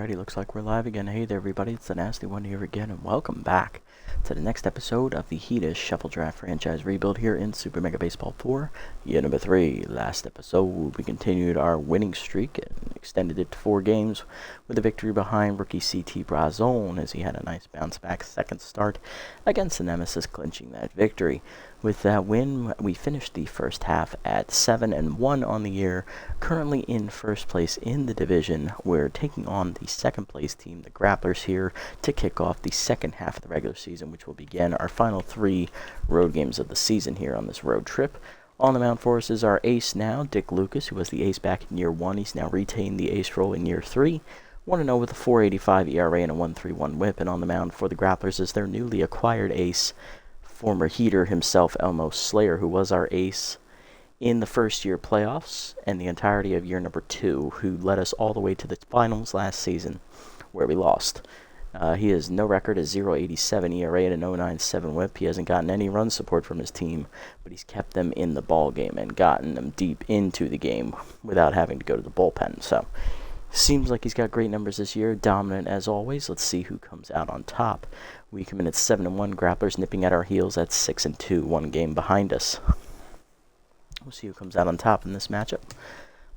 Alrighty, looks like we're live again. Hey there everybody, it's the Nasty One here again, and welcome back to the next episode of the Heatus Shuffle Draft Franchise Rebuild here in Super Mega Baseball 4, year number 3. Last episode, we continued our winning streak and extended it to 4 games with a victory behind rookie CT Brazon as he had a nice bounce-back second start against the Nemesis, clinching that victory. With that win, we finished the first half at 7-1 on the year, currently in first place in the division. We're taking on the second place team, the Grapplers, here to kick off the second half of the regular season, which will begin our final 3 road games of the season here on this road trip. On the mound for us is our ace now, Dick Lucas, who was the ace back in year 1. He's now retained the ace role in year 3. 1-0 with a 4.85 ERA and a 1.31 whip. And on the mound for the Grapplers is their newly acquired ace, former Heater himself, Elmo Slayer, who was our ace in the first year playoffs and the entirety of year number 2, who led us all the way to the finals last season, where we lost. He has no record, a 0.87 ERA and a 0.97 whip. He hasn't gotten any run support from his team, but he's kept them in the ball game and gotten them deep into the game without having to go to the bullpen. So, seems like he's got great numbers this year, dominant as always. Let's see who comes out on top. We come in at 7-1, Grapplers nipping at our heels at 6-2, 1 game behind us. We'll see who comes out on top in this matchup.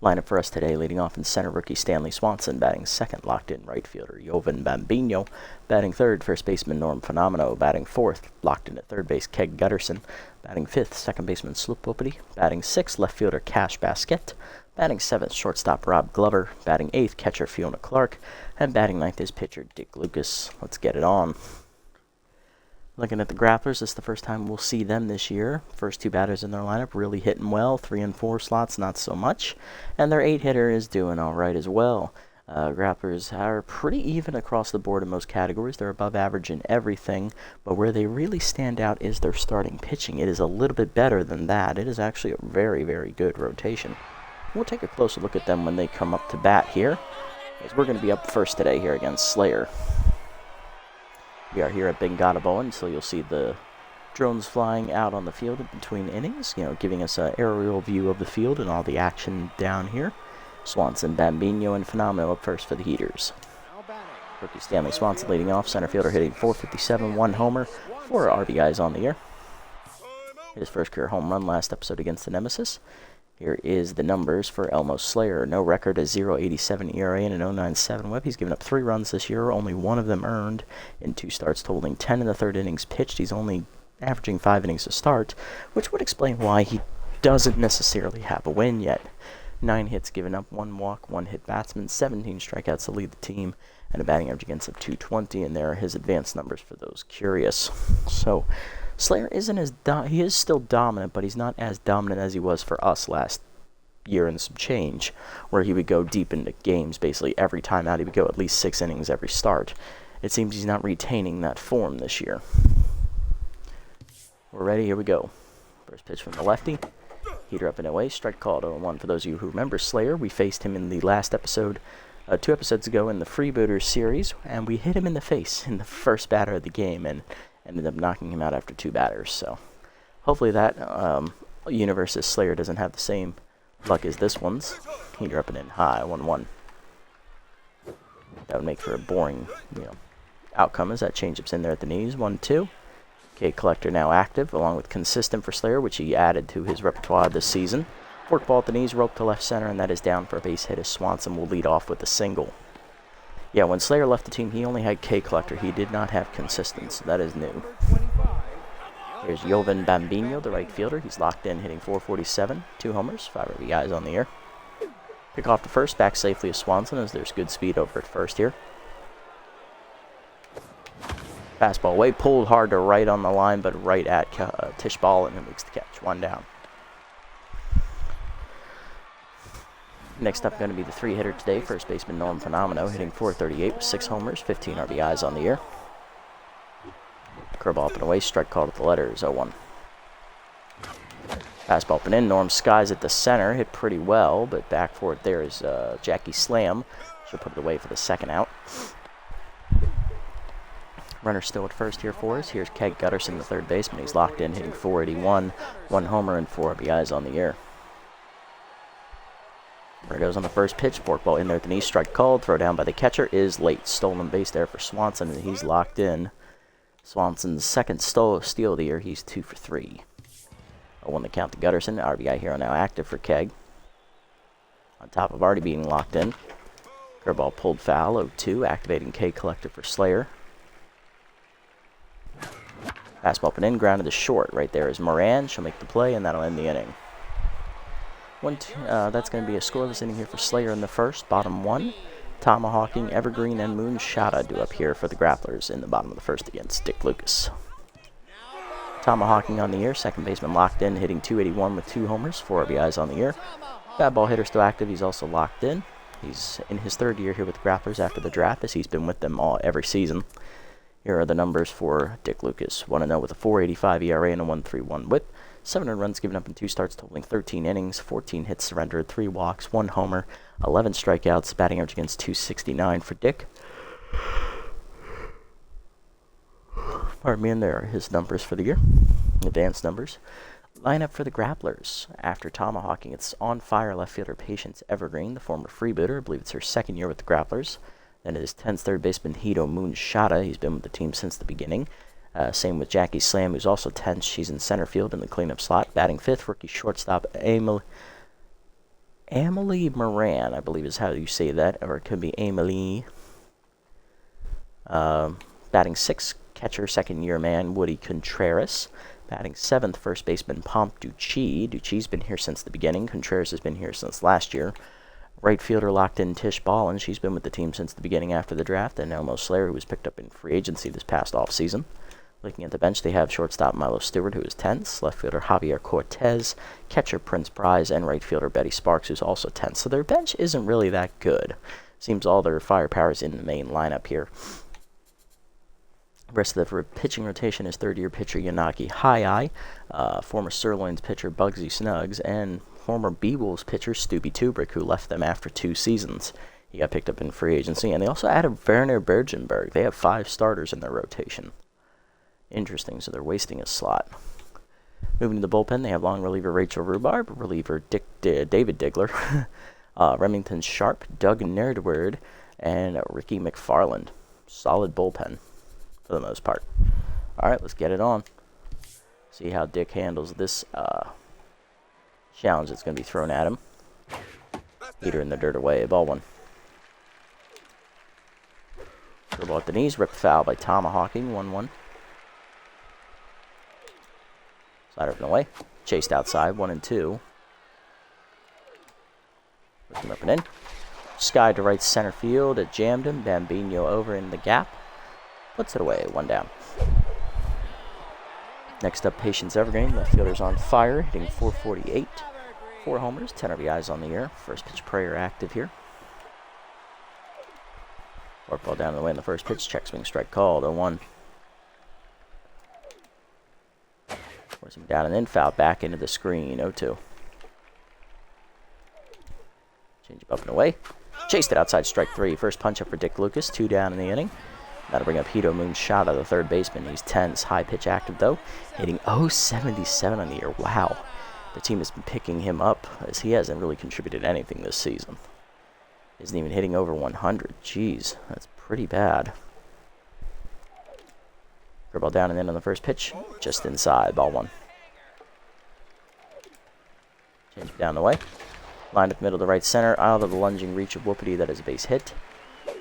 Lineup for us today, leading off in center, rookie Stanley Swanson, batting second, locked in right fielder Jovan Bambino, batting third, first baseman Norm Fenomeno, batting fourth, locked in at third base Keg Gutterson, batting fifth, second baseman Sloop Whoopity, batting sixth, left fielder Cash Basket, batting seventh, shortstop Rob Glover, batting eighth, catcher Fiona Clark, and batting ninth is pitcher Dick Lucas. Let's get it on. Looking at the Grapplers, this is the first time we'll see them this year. First 2 batters in their lineup really hitting well. 3 and 4 slots, not so much. And their 8-hitter is doing all right as well. Grapplers are pretty even across the board in most categories. They're above average in everything. But where they really stand out is their starting pitching. It is a little bit better than that. It is actually a very, very good rotation. We'll take a closer look at them when they come up to bat here, as we're going to be up first today here against Slayer. We are here at Bengata Bowen, so you'll see the drones flying out on the field in between innings, giving us an aerial view of the field and all the action down here. Swanson, Bambino, and Fenomeno up first for the Heaters. Rookie Stanley Swanson leading off, center fielder hitting .457, 1 homer, 4 RBIs on the year. His first career home run last episode against the Nemesis. Here is the numbers for Elmo Slayer. No record, a 0.87 ERA and an 0.97 whip. He's given up 3 runs this year, only 1 of them earned in 2 starts, totaling 10 in the 3rd innings pitched. He's only averaging 5 innings to start, which would explain why he doesn't necessarily have a win yet. 9 hits given up, 1 walk, 1 hit batsman, 17 strikeouts to lead the team, and a batting average against of .220, and there are his advanced numbers for those curious. So, Slayer isn't as he is still dominant, but he's not as dominant as he was for us last year and some change, where he would go deep into games basically every time out. He would go at least 6 innings every start. It seems he's not retaining that form this year. We're ready, here we go. First pitch from the lefty. Heater up and away, strike called 0-1. For those of you who remember Slayer, we faced him in the last episode, 2 episodes ago in the Freebooters series, and we hit him in the face in the first batter of the game, and ended up knocking him out after 2 batters. So hopefully that universe's Slayer doesn't have the same luck as this one's. Heater up and in high, 1-1. That would make for a boring, outcome as that changeup's in there at the knees. 1-2. K Collector now active, along with consistent for Slayer, which he added to his repertoire this season. Fork ball at the knees, rope to left center, and that is down for a base hit as Swanson will lead off with a single. Yeah, when Slayer left the team, he only had K Collector. He did not have consistent, so that is new. Here's Jovan Bambino, the right fielder. He's locked in, hitting .447, 2 homers, 5 RBIs on the year. Pick off to first, back safely as Swanson, as there's good speed over at first here. Fastball away, pulled hard to right on the line, but right at Tishball, and it makes the catch. 1 down. Next up, going to be the 3-hitter today, first baseman Norm Fenomeno, hitting .438 with 6 homers, 15 RBIs on the year. Curveball up and away, strike called at the letters, 0-1. Fastball up and in, Norm skies at the center, hit pretty well, but back for it there is Jackie Slam. She'll put it away for the second out. Runner still at first here for us. Here's Keg Gutterson, the third baseman. He's locked in, hitting .481, 1 homer and 4 RBIs on the year. There goes on the first pitch. Fork ball in there at the knee. Strike called. Throw down by the catcher is late. Stolen base there for Swanson, and he's locked in. Swanson's second steal of the year. He's 2 for 3. 0-1 the count to Gutterson. RBI hero now active for Keg. On top of already being locked in. Curveball pulled foul. 0-2. Activating K collector for Slayer. Fastball up and in. Grounded to short. Right there is Moran. She'll make the play, and that'll end the inning. That's going to be a scoreless inning here for Slayer in the first. Bottom 1. Tomahawking, Evergreen, and Moonshada do up here for the Grapplers in the bottom of the first against Dick Lucas. Tomahawking on the year. Second baseman locked in, hitting .281 with 2 homers, 4 RBIs on the year. Bad ball hitter still active. He's also locked in. He's in his 3rd year here with the Grapplers after the draft, as he's been with them every season. Here are the numbers for Dick Lucas. 1-0 with a 4.85 ERA and a 1.31 whip. 700 runs given up in 2 starts, totaling 13 innings, 14 hits surrendered, 3 walks, 1 homer, 11 strikeouts, batting average against .269 for Dick. Pardon me, and there are his numbers for the year. Advanced numbers. Lineup for the Grapplers. After tomahawking, it's on fire left fielder Patience Evergreen, the former freebooter. I believe it's her 2nd year with the Grapplers. Then it is 10th third baseman Hito Moonshada. He's been with the team since the beginning. Same with Jackie Slam, who's also 10th. She's in center field in the cleanup slot. Batting 5th, rookie shortstop Amelie Moran, I believe is how you say that. Or it could be Amelie. Batting 6th, catcher, 2nd-year man Woody Contreras. Batting 7th, first baseman Pomp Ducci. Ducci's been here since the beginning. Contreras has been here since last year. Right fielder locked in Tish Ball, and she's been with the team since the beginning after the draft. And Elmo Slayer, who was picked up in free agency this past offseason. Looking at the bench, they have shortstop Milo Stewart, who is 10th, left fielder Javier Cortez, catcher Prince Prize, and right fielder Betty Sparks, who's also 10th. So their bench isn't really that good. Seems all their firepower is in the main lineup here. The rest of the pitching rotation is 3rd-year pitcher Yanagi High-Eye, former Sirloins pitcher Bugsy Snuggs, and former B-Wolves pitcher Stubby Tubrick, who left them after 2 seasons. He got picked up in free agency, and they also added Werner Bergenberg. They have 5 starters in their rotation. Interesting, so they're wasting a slot. Moving to the bullpen, they have long reliever Rachel Rhubarb, reliever David Diggler, Remington Sharp, Doug Nerdward, and Ricky McFarland. Solid bullpen for the most part. Alright, let's get it on. See how Dick handles this challenge that's going to be thrown at him. Heater in the dirt away, ball 1. Curveball at the knees, ripped foul by Tomahawking, 1-1. Slider up and away. Chased outside, 1-2. Push him up and in. Sky to right center field. It jammed him. Bambino over in the gap. Puts it away, 1 down. Next up, Patience Evergreen. Left fielder's on fire, hitting .448. 4 homers, 10 RBIs on the year. First pitch prayer active here. Fork ball down the way in the first pitch. Check swing strike called, 0-1. Force him down and in, foul back into the screen, 0-2. Change it up and away. Chased it outside, strike 3. First punch up for Dick Lucas, 2 down in the inning. That'll bring up Hito Moonshada, the 3rd baseman. He's 10th, high pitch active though, hitting .077 on the year. Wow. The team has been picking him up as he hasn't really contributed anything this season. Isn't even hitting over 100. Jeez, that's pretty bad. Curveball down and in on the first pitch, just inside, ball 1. Change it down the way. Lined up middle to right center, out of the lunging reach of Whoopity. That is a base hit.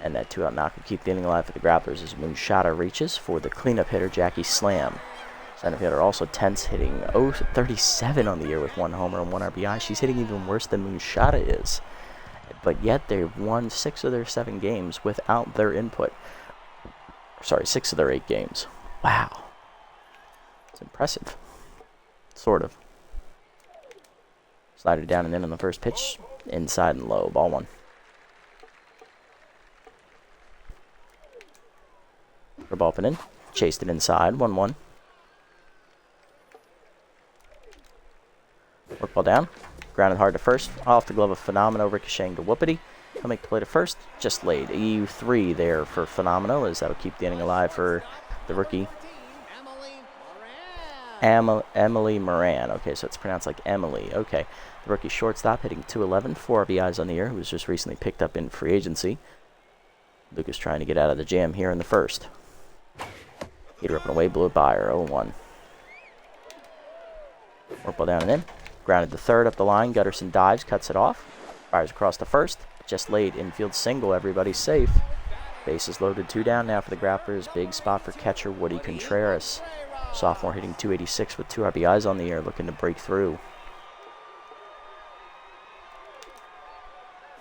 And that 2-out knock will keep the inning alive for the Grapplers as Moonshada reaches for the cleanup hitter, Jackie Slam. Center fielder also tense, hitting .037 on the year with 1 homer and 1 RBI. She's hitting even worse than Moonshada is. But yet they've won 6 of their 7 games without their input. Sorry, 6 of their 8 games. Wow. It's impressive. Sort of. Slider down and in on the first pitch. Inside and low. Ball 1. Curveball up and in. Chased it inside. 1-1. Work ball down. Grounded hard to first. Off the glove of Phenomeno. Ricocheting to Whoopity. He'll make the play to first. Just laid. EU3 there for Phenomeno, as that'll keep the inning alive for the rookie. Emily Moran. Okay, so it's pronounced like Emily. Okay. The rookie shortstop hitting 211, 4 RBIs on the year, who was just recently picked up in free agency. Lucas trying to get out of the jam here in the first. Heater up and away, blew it by her, 0-1. Work ball down and in. Grounded to third up the line. Gutterson dives, cuts it off. Fires across to first. Just laid infield single. Everybody's safe. Bases loaded, 2 down now for the Grapplers. Big spot for catcher Woody Contreras. Sophomore hitting 286 with 2 RBIs on the year, looking to break through.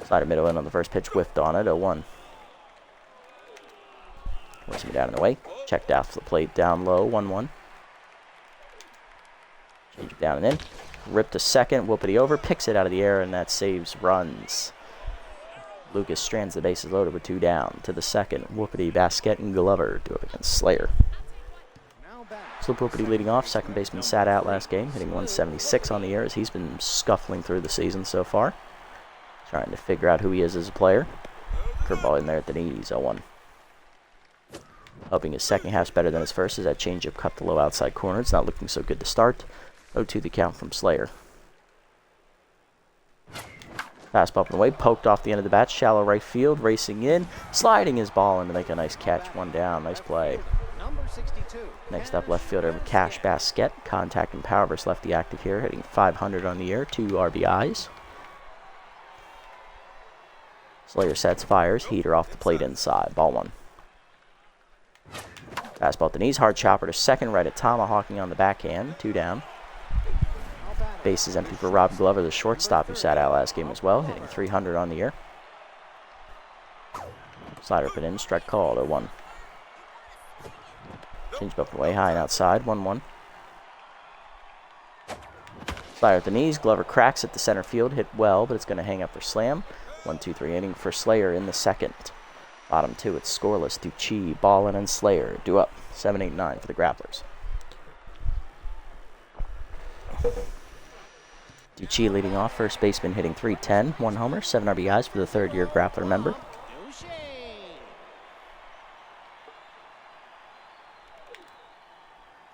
Slider middle in on the first pitch, whiffed on it, 0-1. Forcing it down and away. Checked off the plate down low, 1-1. Change it down and in. Ripped to second, whoopity over, picks it out of the air, and that saves runs. Lucas strands the bases loaded with 2 down. To the second, whoopity, Basket, and Glover do it against Slayer. Sloop Whoopity leading off. Second baseman sat out last game, hitting 176 on the year as he's been scuffling through the season so far. Trying to figure out who he is as a player. Curveball in there at the knees, 0-1. Hoping his second half's better than his first as that changeup cut the low outside corner. It's not looking so good to start. 0-2 the count from Slayer. Fastball up and away, poked off the end of the bat, shallow right field, racing in, sliding his ball in to make a nice catch. 1 down, nice play. Next up, left fielder Cash Basket, contact and power versus lefty active here, hitting 500 on the year, 2 RBIs. Slayer sets, fires, heater off the plate inside, ball 1. Fastball at the knees, hard chopper to second, right at tomahawking on the backhand, 2 down. Base is empty for Rob Glover, the shortstop, who sat out last game as well, hitting 300 on the year. Slider up and in, strike called, 0-1. Change up way high and outside, 1-1. Slider at the knees, Glover cracks at the center field, hit well, but it's going to hang up for slam. 1-2-3 inning for Slayer in the second. Bottom 2, it's scoreless. Ducci, Ballin, and Slayer due up. 7-8-9 for the Grapplers. Ducci leading off, first baseman hitting 310, 1 homer, 7 RBIs for the third-year Grappler member.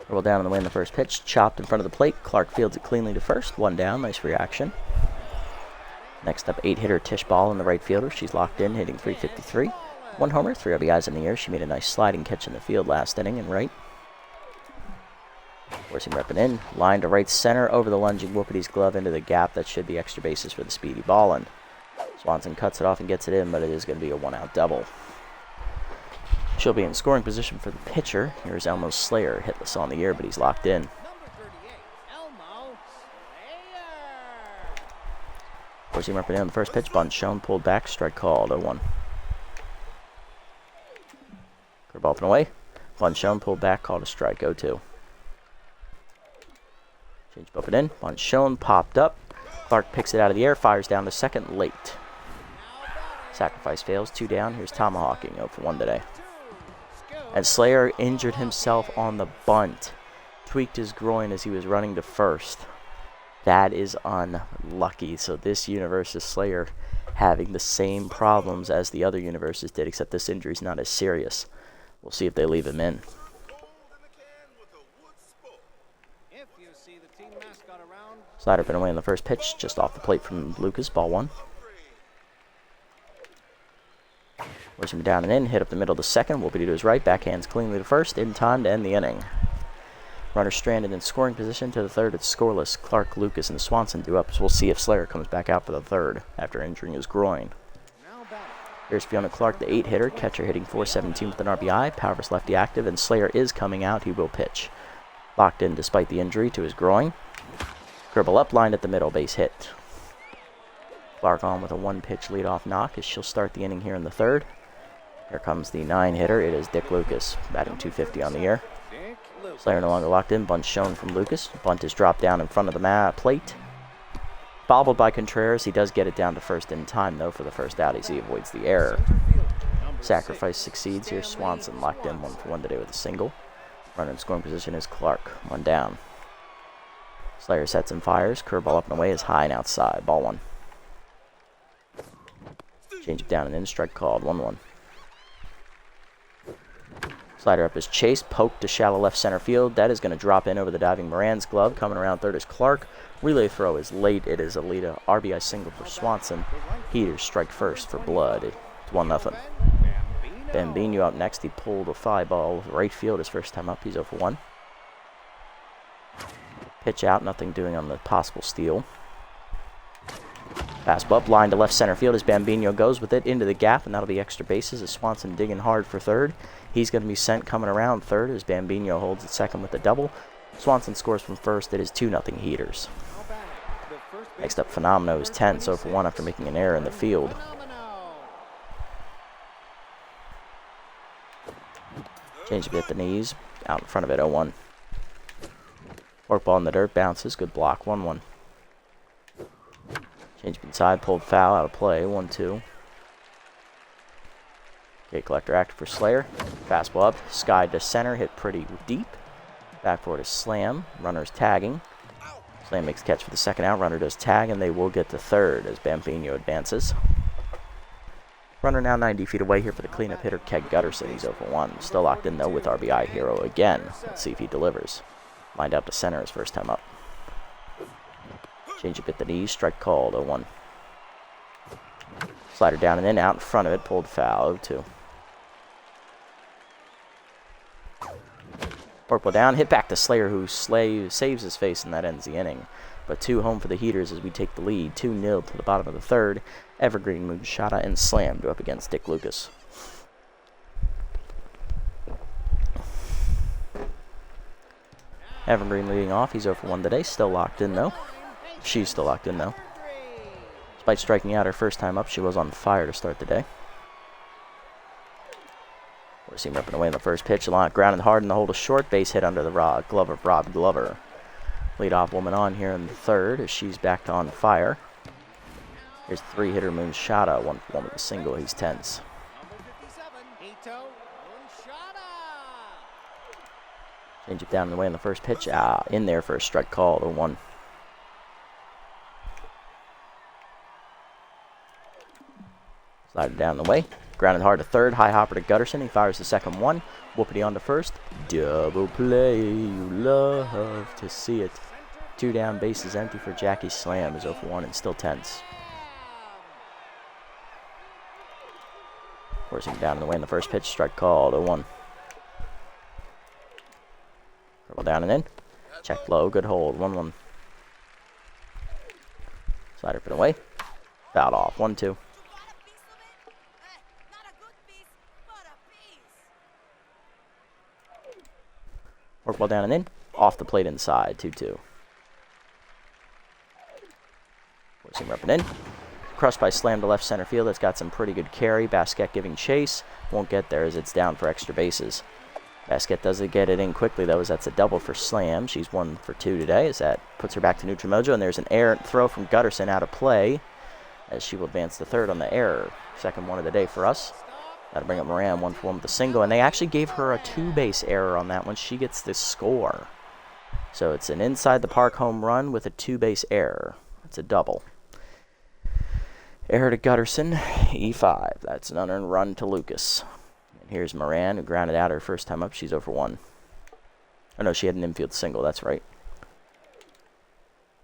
Roll down on the way in the first pitch, chopped in front of the plate. Clark fields it cleanly to first, 1 down, nice reaction. Next up, 8-hitter Tish Ball in the right fielder. She's locked in, hitting 353. 1 homer, 3 RBIs in the air. She made a nice sliding catch in the field last inning and right. Forcing repping in, line to right center, over the lunging Whoopity's glove into the gap. That should be extra bases for the speedy Ballin. Swanson cuts it off and gets it in, but it is going to be a 1-out double. She'll be in scoring position for the pitcher. Here's Elmo Slayer, hitless on the year, but he's locked in. Forcing repping in on the first pitch, bunt shown, pulled back, strike called, 0-1. Curveball up and away, bunt shown, pulled back, called a strike, 0-2. Change up and in, bunt shown, popped up. Clark picks it out of the air, fires down to second, late. Sacrifice fails, 2 down. Here's tomahawking, 0-for-1 today. And Slayer injured himself on the bunt. Tweaked his groin as he was running to first. That is unlucky. So this universe's Slayer having the same problems as the other universes did, except this injury's not as serious. We'll see if they leave him in. Slider been away on the first pitch, just off the plate from Lucas, ball 1. Force him down and in, hit up the middle to second, Whoopity to his right, backhands cleanly to first, in time to end the inning. Runner stranded in scoring position to the third, it's scoreless. Clark, Lucas, and Swanson due up, so we'll see if Slayer comes back out for the third after injuring his groin. Here's Fiona Clark, the 8-hitter, catcher hitting 417 with an RBI, power versus lefty active, and Slayer is coming out, he will pitch. Locked in despite the injury to his groin. Curveball up, lined at the middle, base hit. Clark on with a 1-pitch leadoff knock as she'll start the inning here in the third. Here comes the 9-hitter, it is Dick Lucas, batting 250 on the year. Slayer no longer locked in, bunt shown from Lucas. Bunt is dropped down in front of the plate. Bobbled by Contreras, he does get it down to first in time though for the first out as he avoids the error. Sacrifice succeeds here, Swanson locked in 1-for-1 today with a single. Runner in scoring position is Clark, 1 down. Slayer sets and fires, curveball up and away is high and outside, ball 1. Change it down and in, strike called, 1-1. Slider up is Chase, poked to shallow left center field. That is going to drop in over the diving Moran's glove. Coming around third is Clark. Relay throw is late. It is Alita. RBI single for Swanson. Heaters strike first for Blood. It's 1-0. Bambino up next. He pulled a fly ball right field his first time up. He's 0 for 1. Pitch out. Nothing doing on the possible steal. Fastball up, line to left center field as Bambino goes with it into the gap, and that'll be extra bases as Swanson digging hard for third. He's going to be sent coming around third as Bambino holds it second with the double. Swanson scores from first. It is 2-0 Heaters. Next up, Phenomeno is 10, so for 1 after making an error in the field. Change a bit at the knees, out in front of it, 0-1. Fork ball in the dirt, bounces, good block, 1-1. Change inside, pulled foul, out of play, 1-2. Okay, collector active for Slayer. Fastball up, sky to center, hit pretty deep. Back forward is Slam, runner's tagging. Slam makes catch for the second out, runner does tag, and they will get to third as Bambino advances. Runner now 90 feet away here for the cleanup hitter, Keg Gutterson. He's 0 for 1. Still locked in though with RBI hero again. Let's see if he delivers. Lined out to center his first time up. Change up at the knees, strike called, 0-1. Slider down and in, out in front of it, pulled foul, 0-2. Forkball down, hit back to Slayer, who saves his face, and that ends the inning. But 2 home for the Heaters as we take the lead, 2-0 to the bottom of the third. Evergreen, Moonshada, and Slam go up against Dick Lucas. Evergreen leading off, he's 0 for 1 today, still locked in though. She's still locked in, though. Despite striking out her first time up, she was on fire to start the day. We're seeing ripping away in the first pitch. Grounded hard in the hole to short. Base hit under the glove of Rob Glover. Leadoff woman on here in the third as she's back on fire. Here's 3-hitter Moonshada. 1 for 1 with a single. He's tense. Change it down and away in the first pitch. In there for a strike call, 0-1. Slided down the way. Grounded hard to third. High hopper to Gutterson. He fires the second one. Whoopity on to first. Double play. You love to see it. 2 down, bases empty for Jackie Slam. Is 0 for 1 and still tense. Forcing down and away in the first pitch. Strike called. 0-1. Dribble down and in. Check low. Good hold. 1-1. Slider put away. Fouled off. 1-2. Forkball down and in. Off the plate inside. 2-2. Forcing up and in. Crushed by Slam to left center field. That's got some pretty good carry. Basquet giving chase. Won't get there as it's down for extra bases. Basquet doesn't get it in quickly, though, as that's a double for Slam. She's 1 for 2 today, as that puts her back to neutral mojo. And there's an errant throw from Gutterson out of play, as she will advance to third on the error. Second one of the day for us. That'll bring up Moran 1 for 1 with a single. And they actually gave her a 2-base error on that one. She gets the score. So it's an inside the park home run with a 2-base error. It's a double. Error to Gutterson, E5. That's an unearned run to Lucas. And here's Moran, who grounded out her first time up. She's 0 for 1. Oh, no, she had an infield single. That's right.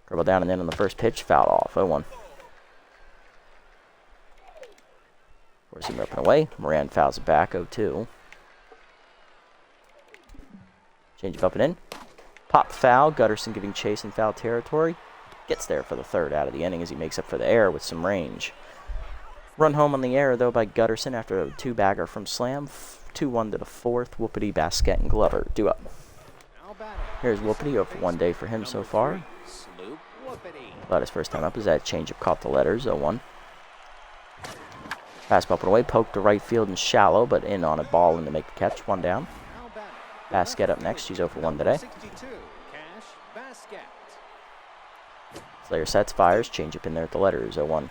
Dribble down and in on the first pitch. Foul off. 0-1. Forcing her up and away. Moran fouls it back. 0-2. Change it up and in. Pop foul. Gutterson giving chase in foul territory. Gets there for the third out of the inning as he makes up for the error with some range. Run home on the error, though, by Gutterson after a 2-bagger from Slam. 2-1 to the fourth. Whoopity, Basquet, and Glover. Due up. Here's Whoopity. 0 for 1 day for him so far. But his first time up is that changeup caught the letters. 0-1. Fastball put away. Poke to right field and shallow, but in on a ball in to make the catch. 1 down. Basquet up next. She's 0 for 1 today. Slayer sets, fires, change up in there at the letters, 0-1.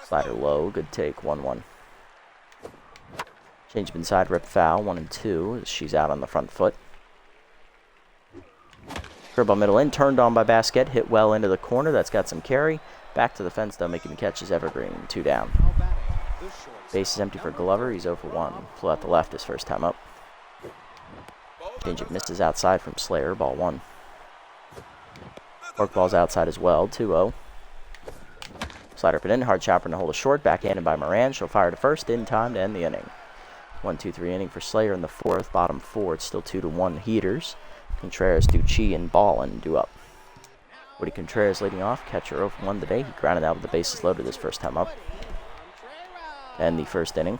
Slider low, good take, 1-1. Change up inside, rip foul, 1-2, as she's out on the front foot. Curveball middle in, turned on by Basquet, hit well into the corner, that's got some carry. Back to the fence, though, making the catch is Evergreen, 2 down. Base is empty for Glover. He's 0 for 1. Flew out the left his first time up. Changeup misses outside from Slayer. Ball 1. Forkball's outside as well. 2-0. Slider up and in. Hard chopper to hold a short. Backhanded by Moran. She'll fire to first in time to end the inning. 1-2-3 inning for Slayer in the 4th. Bottom 4. It's still 2-1 Heaters. Contreras, Ducci, and Ballin due up. Woody Contreras leading off. Catcher 0 for 1 today. He grounded out with the bases loaded his first time up. And the first inning.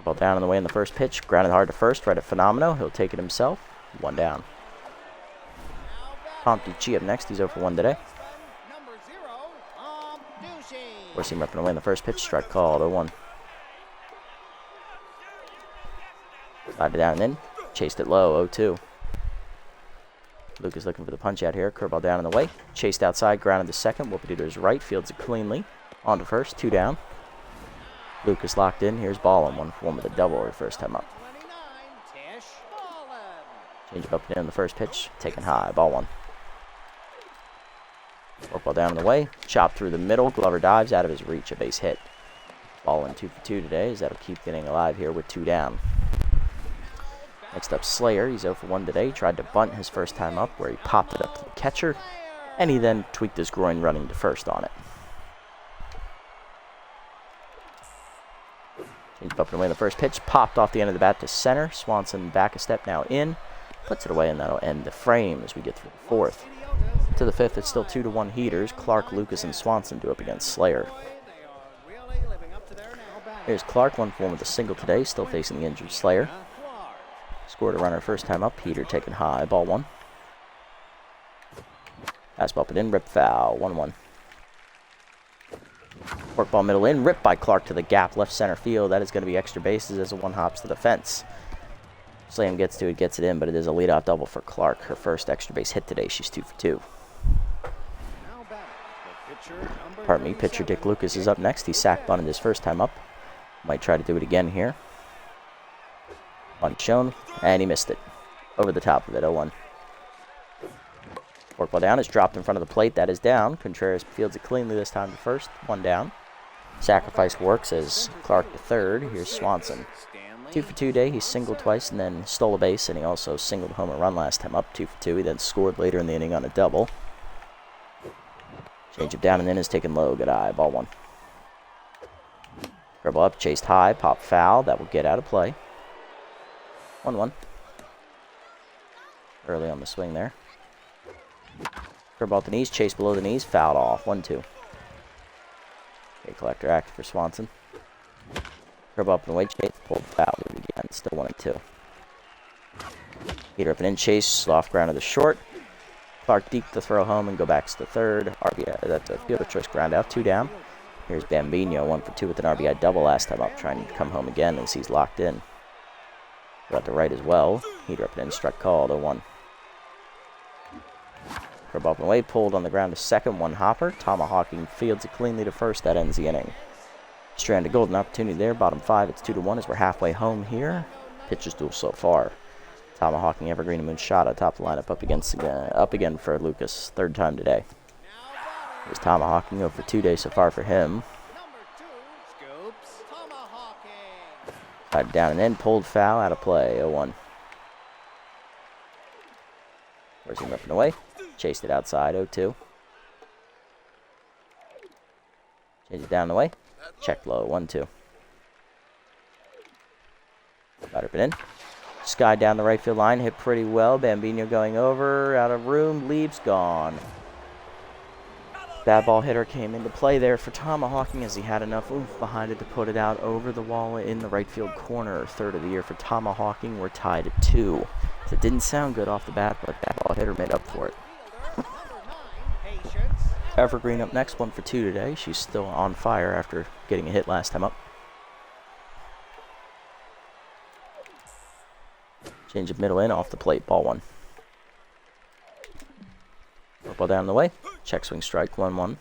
Ball down on the way in the first pitch. Grounded hard to first. Right at Phenomeno. He'll take it himself. 1 down. Tom Ducci up next. He's 0 for 1 today. Four-seam up and away in the first pitch. Strike called. 0-1. Slided down and in. Chased it low. 0-2. Luke is looking for the punch out here. Curveball down in the way. Chased outside. Grounded to second. Whoopity to his right. Fields it cleanly. On to first. 2 down. Lucas locked in. Here's Ballin. 1 for 1 with a double or first time up. Change it up and in the first pitch. Taken high. Ball 1. Forkball down in the way. Chop through the middle. Glover dives out of his reach. A base hit. Ballin 2 for 2 today, as that'll keep getting alive here with 2 down. Next up, Slayer. He's 0 for 1 today. Tried to bunt his first time up where he popped it up to the catcher, and he then tweaked his groin running to first on it. Changed up and away in the first pitch. Popped off the end of the bat to center. Swanson back a step now in. Puts it away, and that'll end the frame as we get through the 4th. To the 5th, it's still 2-1 Heaters. Clark, Lucas, and Swanson do up against Slayer. Here's Clark, 1 for 1 with a single today, still facing the injured Slayer. Scored a runner first time up. Heater taken high. Ball 1. Fastball up and in. Rip foul. 1-1. Forkball middle in. Ripped by Clark to the gap left center field. That is going to be extra bases as a 1 hops to the fence. Slam gets to it, gets it in, but it is a leadoff double for Clark. Her first extra base hit today. She's 2 for 2. Pardon me, pitcher Dick Lucas is up next. He sack bunted his first time up. Might try to do it again here. Bunt shown, and he missed it. Over the top of it, 0-1. Forkball down is dropped in front of the plate. That is down. Contreras fields it cleanly this time to first. 1 down. Sacrifice works as Clark to third. Here's Swanson. 2 for 2 today. He singled twice and then stole a base, and he also singled home a run last time up. 2 for 2. He then scored later in the inning on a double. Change it down and in is taken low. Good eye. Ball 1. Dribble up, chased high, pop foul. That will get out of play. 1-1. Early on the swing there. Curveball at the knees, chase below the knees, fouled off. 1-2. Okay, collector active for Swanson. Curveball up and away, chase, pulled foul. Do it again. Still 1-2. Heater up and in, chase, soft ground to the short. Clark deep to throw home and go back to the third. RBI, that's a fielder choice ground out. 2 down. Here's Bambino, 1 for 2 with an RBI double last time up, trying to come home again as he's locked in. Got the right as well. Heater up and in, strike called. 0-1. Curve up and away, pulled on the ground to second. 1 hopper. Tomahawking fields it cleanly to first. That ends the inning. Strand a golden opportunity there. Bottom 5. It's 2-1 as we're halfway home here. Pitches duel so far. Tomahawking, Evergreen, and Moonshot top of the lineup up again for Lucas. 3rd time today. Here's Tomahawking 0 for 2 days so far for him. Side down and in, pulled foul, out of play. 0-1. Where's him up and away? Chased it outside. 0-2. Change it down the way. Check low. 1-2. Got it in. Sky down the right field line, hit pretty well. Bambino going over, out of room, leaves, gone. Bad ball hitter came into play there for Tomahawking as he had enough oomph behind it to put it out over the wall in the right field corner. 3rd of the year for Tomahawking. We're tied at 2. So it didn't sound good off the bat, but that ball hitter made up for it. Evergreen up next, 1 for 2 today. She's still on fire after getting a hit last time up. Change of middle in, off the plate, ball 1. Ball down the way. Check swing strike, 1-1.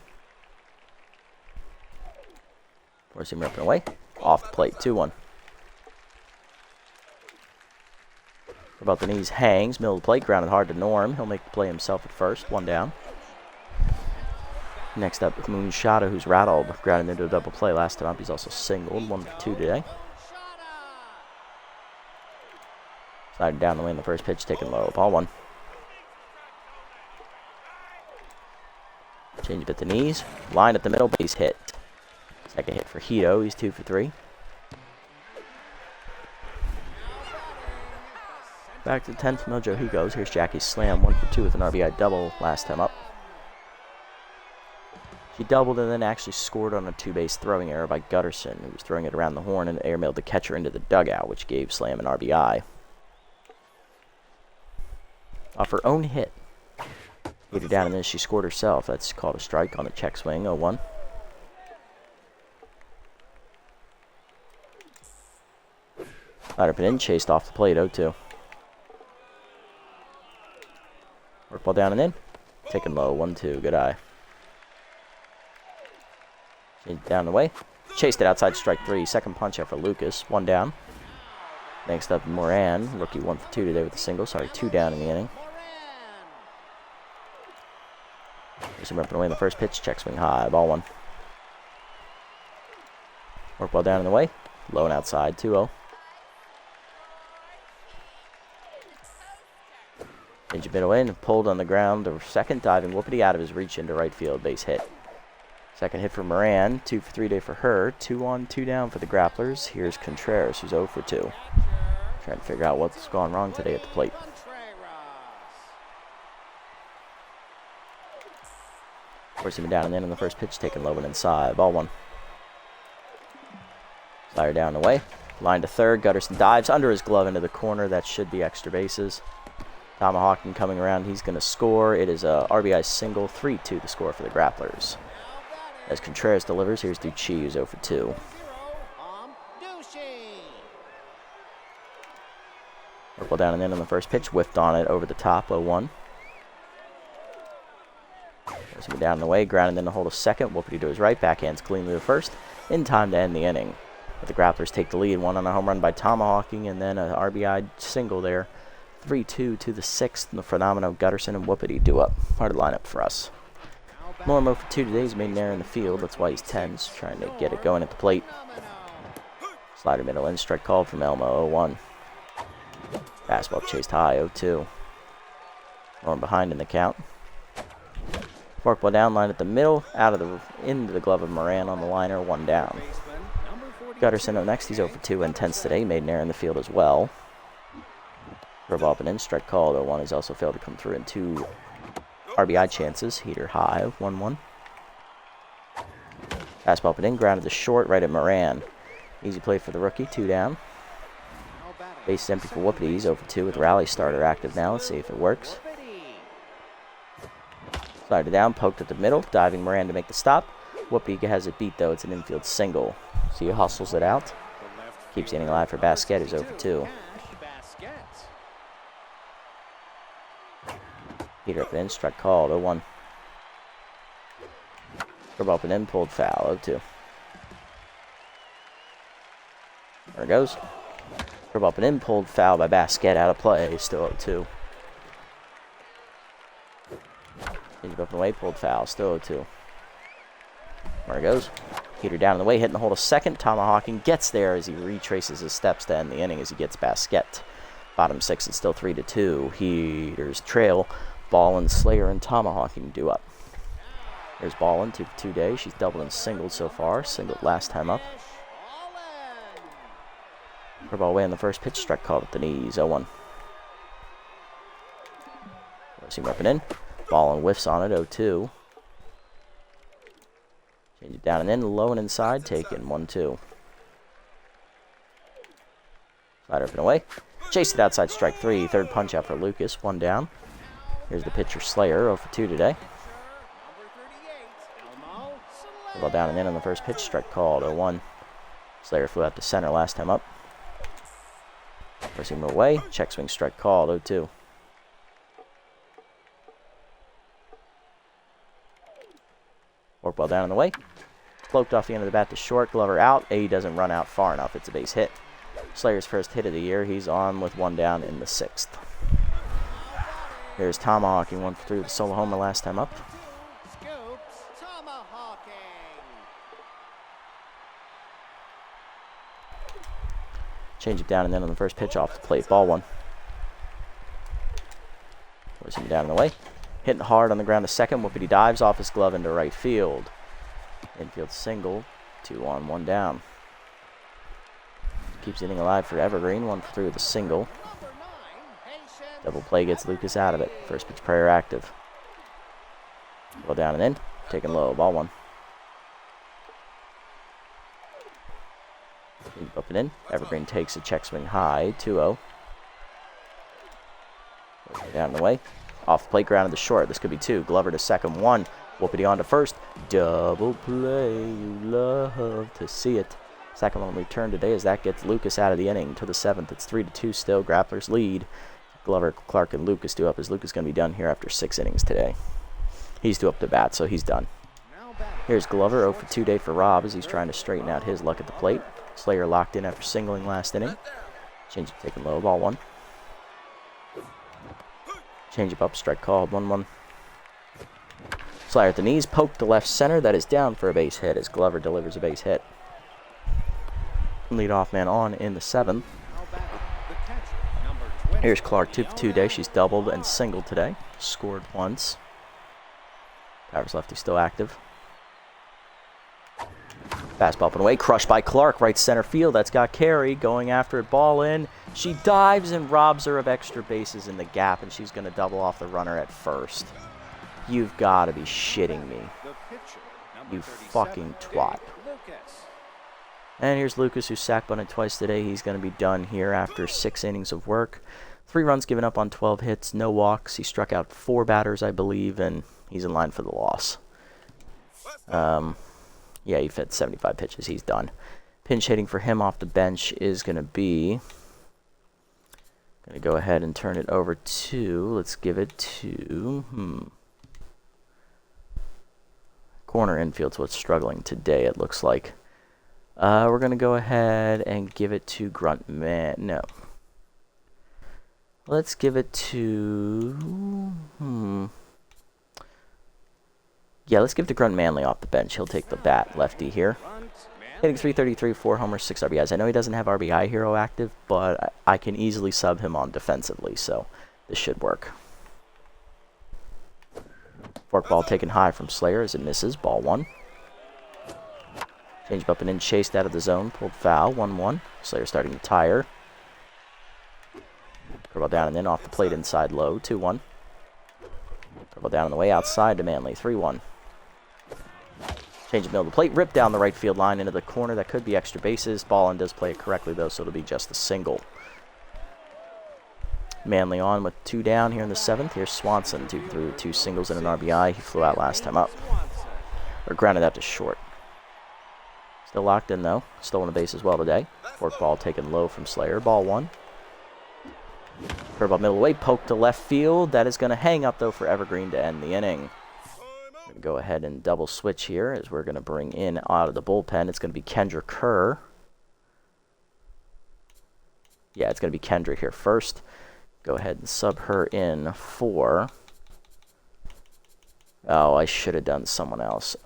Force him ripping away. Off the plate, 2-1. About the knees, hangs, middle of the plate, grounded hard to Norm. He'll make the play himself at first, 1 down. Next up, Moonshada, who's rattled, grounded into a double play last time up. He's also singled, 1 for 2 today. Sliding down the lane, the first pitch taken low, ball 1. Change at the knees, line at the middle, base hit. Second hit for Hito, he's 2 for 3. Back to the 10th mojo he goes. Here's Jackie's slam, 1 for 2 with an RBI double last time up. She doubled and then actually scored on a 2-base throwing error by Gutterson, who was throwing it around the horn and airmailed the catcher into the dugout, which gave Slam an RBI. Off her own hit. Hit her down and then she scored herself. That's called a strike on the check swing, 0-1. Line up and in, chased off the plate, 0-2. Work ball down and in. Taken low, 1-2, good eye. Down the way. Chased it outside, strike 3. Second punch out for Lucas, 1 down. Next up, Moran. Rookie 1 for 2 today with a single. Sorry, 2 down in the inning. There's him ripping away in the first pitch. Check swing high, ball 1. Work ball down in the way. Low and outside, 2-0. Change a bit away and pulled on the ground. The second diving whoopity out of his reach into right field. Base hit. Second hit for Moran. 2 for 3 day for her. 2 on, 2 down for the Grapplers. Here's Contreras, who's 0 for 2. Trying to figure out what's gone wrong today at the plate. Forcing him down and in on the first pitch. Taking low and inside. Ball 1. Slider down and away. Line to third. Gutterson dives under his glove into the corner. That should be extra bases. Tomahawking coming around, he's going to score. It is a RBI single, 3-2 the score for the Grapplers. As Contreras delivers, here's Ducci, who's 0 for 2. Work ball down and in on the first pitch, whiffed on it over the top, 0-1. There's him down and away, grounded in to hold a second. Whoopity to his right, backhands cleanly to first, in time to end the inning. But the Grapplers take the lead, 1 on a home run by Tomahawking, and then an RBI single there. 3-2 to the 6th, and the Phenomenal Gutterson and Whoopity do up. Hard lineup for us. Mormo for 2 today. He's made an error in the field. That's why he's 10. He's trying to get it going at the plate. Slider middle in. Strike called from Elmo, 0-1. Fastball chased high, 0-2. One behind in the count. Forkball down, line at the middle, into the glove of Moran on the liner, 1 down. Gutterson up next. He's 0 for 2 and 10s today. Made an error in the field as well. Curve up and in, strike call, though 1 has also failed to come through in 2 RBI chances. Heater high, 1-1. Fastball up and in, grounded to short, right at Moran. Easy play for the rookie, 2 down. Base is empty for Whoopity, he's 0 for 2 with Rally Starter active now. Let's see if it works. Slider down, poked at the middle, diving Moran to make the stop. Whoopity has it beat, though. It's an infield single. So he hustles it out. Keeps the inning alive for Basquet, who's 0 for 2. Heater up and in, strike called, 0-1. Curve up and in, pulled foul, 0-2. There it goes. Curve up and in, pulled foul by Basquet, out of play, still 0-2. Change up and away, pulled foul, still 0-2. There it goes. Heater down in the way, hitting the hold a second. Tomahawking gets there as he retraces his steps to end the inning as he gets Basquet. Bottom 6, it's still 3-2. Heaters trail. Ballin, Slayer, and Tomahawking do up. There's Ballin, 2 for 2 days. She's doubled and singled so far. Singled last time up. Her ball away on the first pitch. Strike called at the knees. 0-1. See him ripping in. Ballin whiffs on it. 0-2. Change it down and in. Low and inside. Taken. 1-2. Slider up and away. Chased it outside. Strike 3. Third punch out for Lucas. 1 down. Here's the pitcher, Slayer, 0 for 2 today. Ball down and in on the first pitch, strike called, 0-1. Slayer flew out to center last time up. Forcing him away, check swing, strike called, 0-2. Fork ball down on the way. Cloaked off the end of the bat to short, Glover out. A doesn't run out far enough, it's a base hit. Slayer's first hit of the year, he's on with 1 down in the 6th. Here's Tomahawking, 1 for 3 with a solo homer last time up. Change it down and then on the first pitch off the plate. Ball 1. Forcing him down and away. Hitting hard on the ground to second. Whoopity dives off his glove into right field. Infield single. 2 on, 1 down. Keeps inning alive for Evergreen. 1 for 3 with a single. Double play gets Lucas out of it. First pitch prior active. Go down and in. Taken low. Ball 1. Up and in. Evergreen takes a check swing high. 2-0. Down and away. Off the plate, grounded to short. This could be 2. Glover to second. 1. Whoopity on to first. Double play. You love to see it. Second one return today as that gets Lucas out of the inning to the 7th. It's 3-2 still. Grapplers lead. Glover, Clark, and Lucas due up as Lucas going to be done here after 6 innings today. He's due up to bat, so he's done. Here's Glover, 0 for 2 day for Rob as he's trying to straighten out his luck at the plate. Slayer locked in after singling last inning. Change up taken low. Ball 1. Change up, strike called. 1-1. Slayer at the knees, poked to left center. That is down for a base hit as Glover delivers a base hit. Leadoff man on in the 7th. Here's Clark, 2 for 2 day. She's doubled and singled today. Scored once. Powers lefty still active. Fastball up and away, crushed by Clark, right center field. That's got Carey going after it, ball in. She dives and robs her of extra bases in the gap, and she's going to double off the runner at first. You've got to be shitting me. You fucking twat. And here's Lucas, who sack bunted twice today. He's going to be done here after 6 innings of work. 3 runs given up on 12 hits, no walks. He struck out 4 batters, I believe, and he's in line for the loss. Yeah, he fed 75 pitches. He's done. Pinch hitting for him off the bench is going to be... Going to go ahead and turn it over to... Let's give it to... Corner infield's what's struggling today, it looks like. We're going to go ahead and give it to Gruntman. No. Let's give it to... Yeah, let's give it to Grunt Manley off the bench. He'll take the bat, lefty here. Hitting .333, 4 homers, 6 RBIs. I know he doesn't have RBI hero active, but I can easily sub him on defensively, so this should work. Forkball taken high from Slayer as it misses. Ball 1. Change up and in, chased out of the zone. Pulled foul. 1-1. Slayer starting to tire. Curveball down and in off the plate inside low. 2-1. Curveball down on the way outside to Manley. 3-1. Change of middle of the plate. Rip down the right field line into the corner. That could be extra bases. Ballin does play it correctly, though, so it'll be just a single. Manley on with 2 down here in the 7th. Here's Swanson, 2 through 2 singles and an RBI. He flew out last time up. Or grounded out to short. Still locked in, though. Stolen a base as well today. Forkball taken low from Slayer. Ball 1. Curveball middle away. Poke to left field. That is going to hang up, though, for Evergreen to end the inning. We're going to go ahead and double switch here as we're going to bring in out of the bullpen. It's going to be Kendra Kerr. Yeah, it's going to be Kendra here first. Go ahead and sub her in for... Oh, I should have done someone else.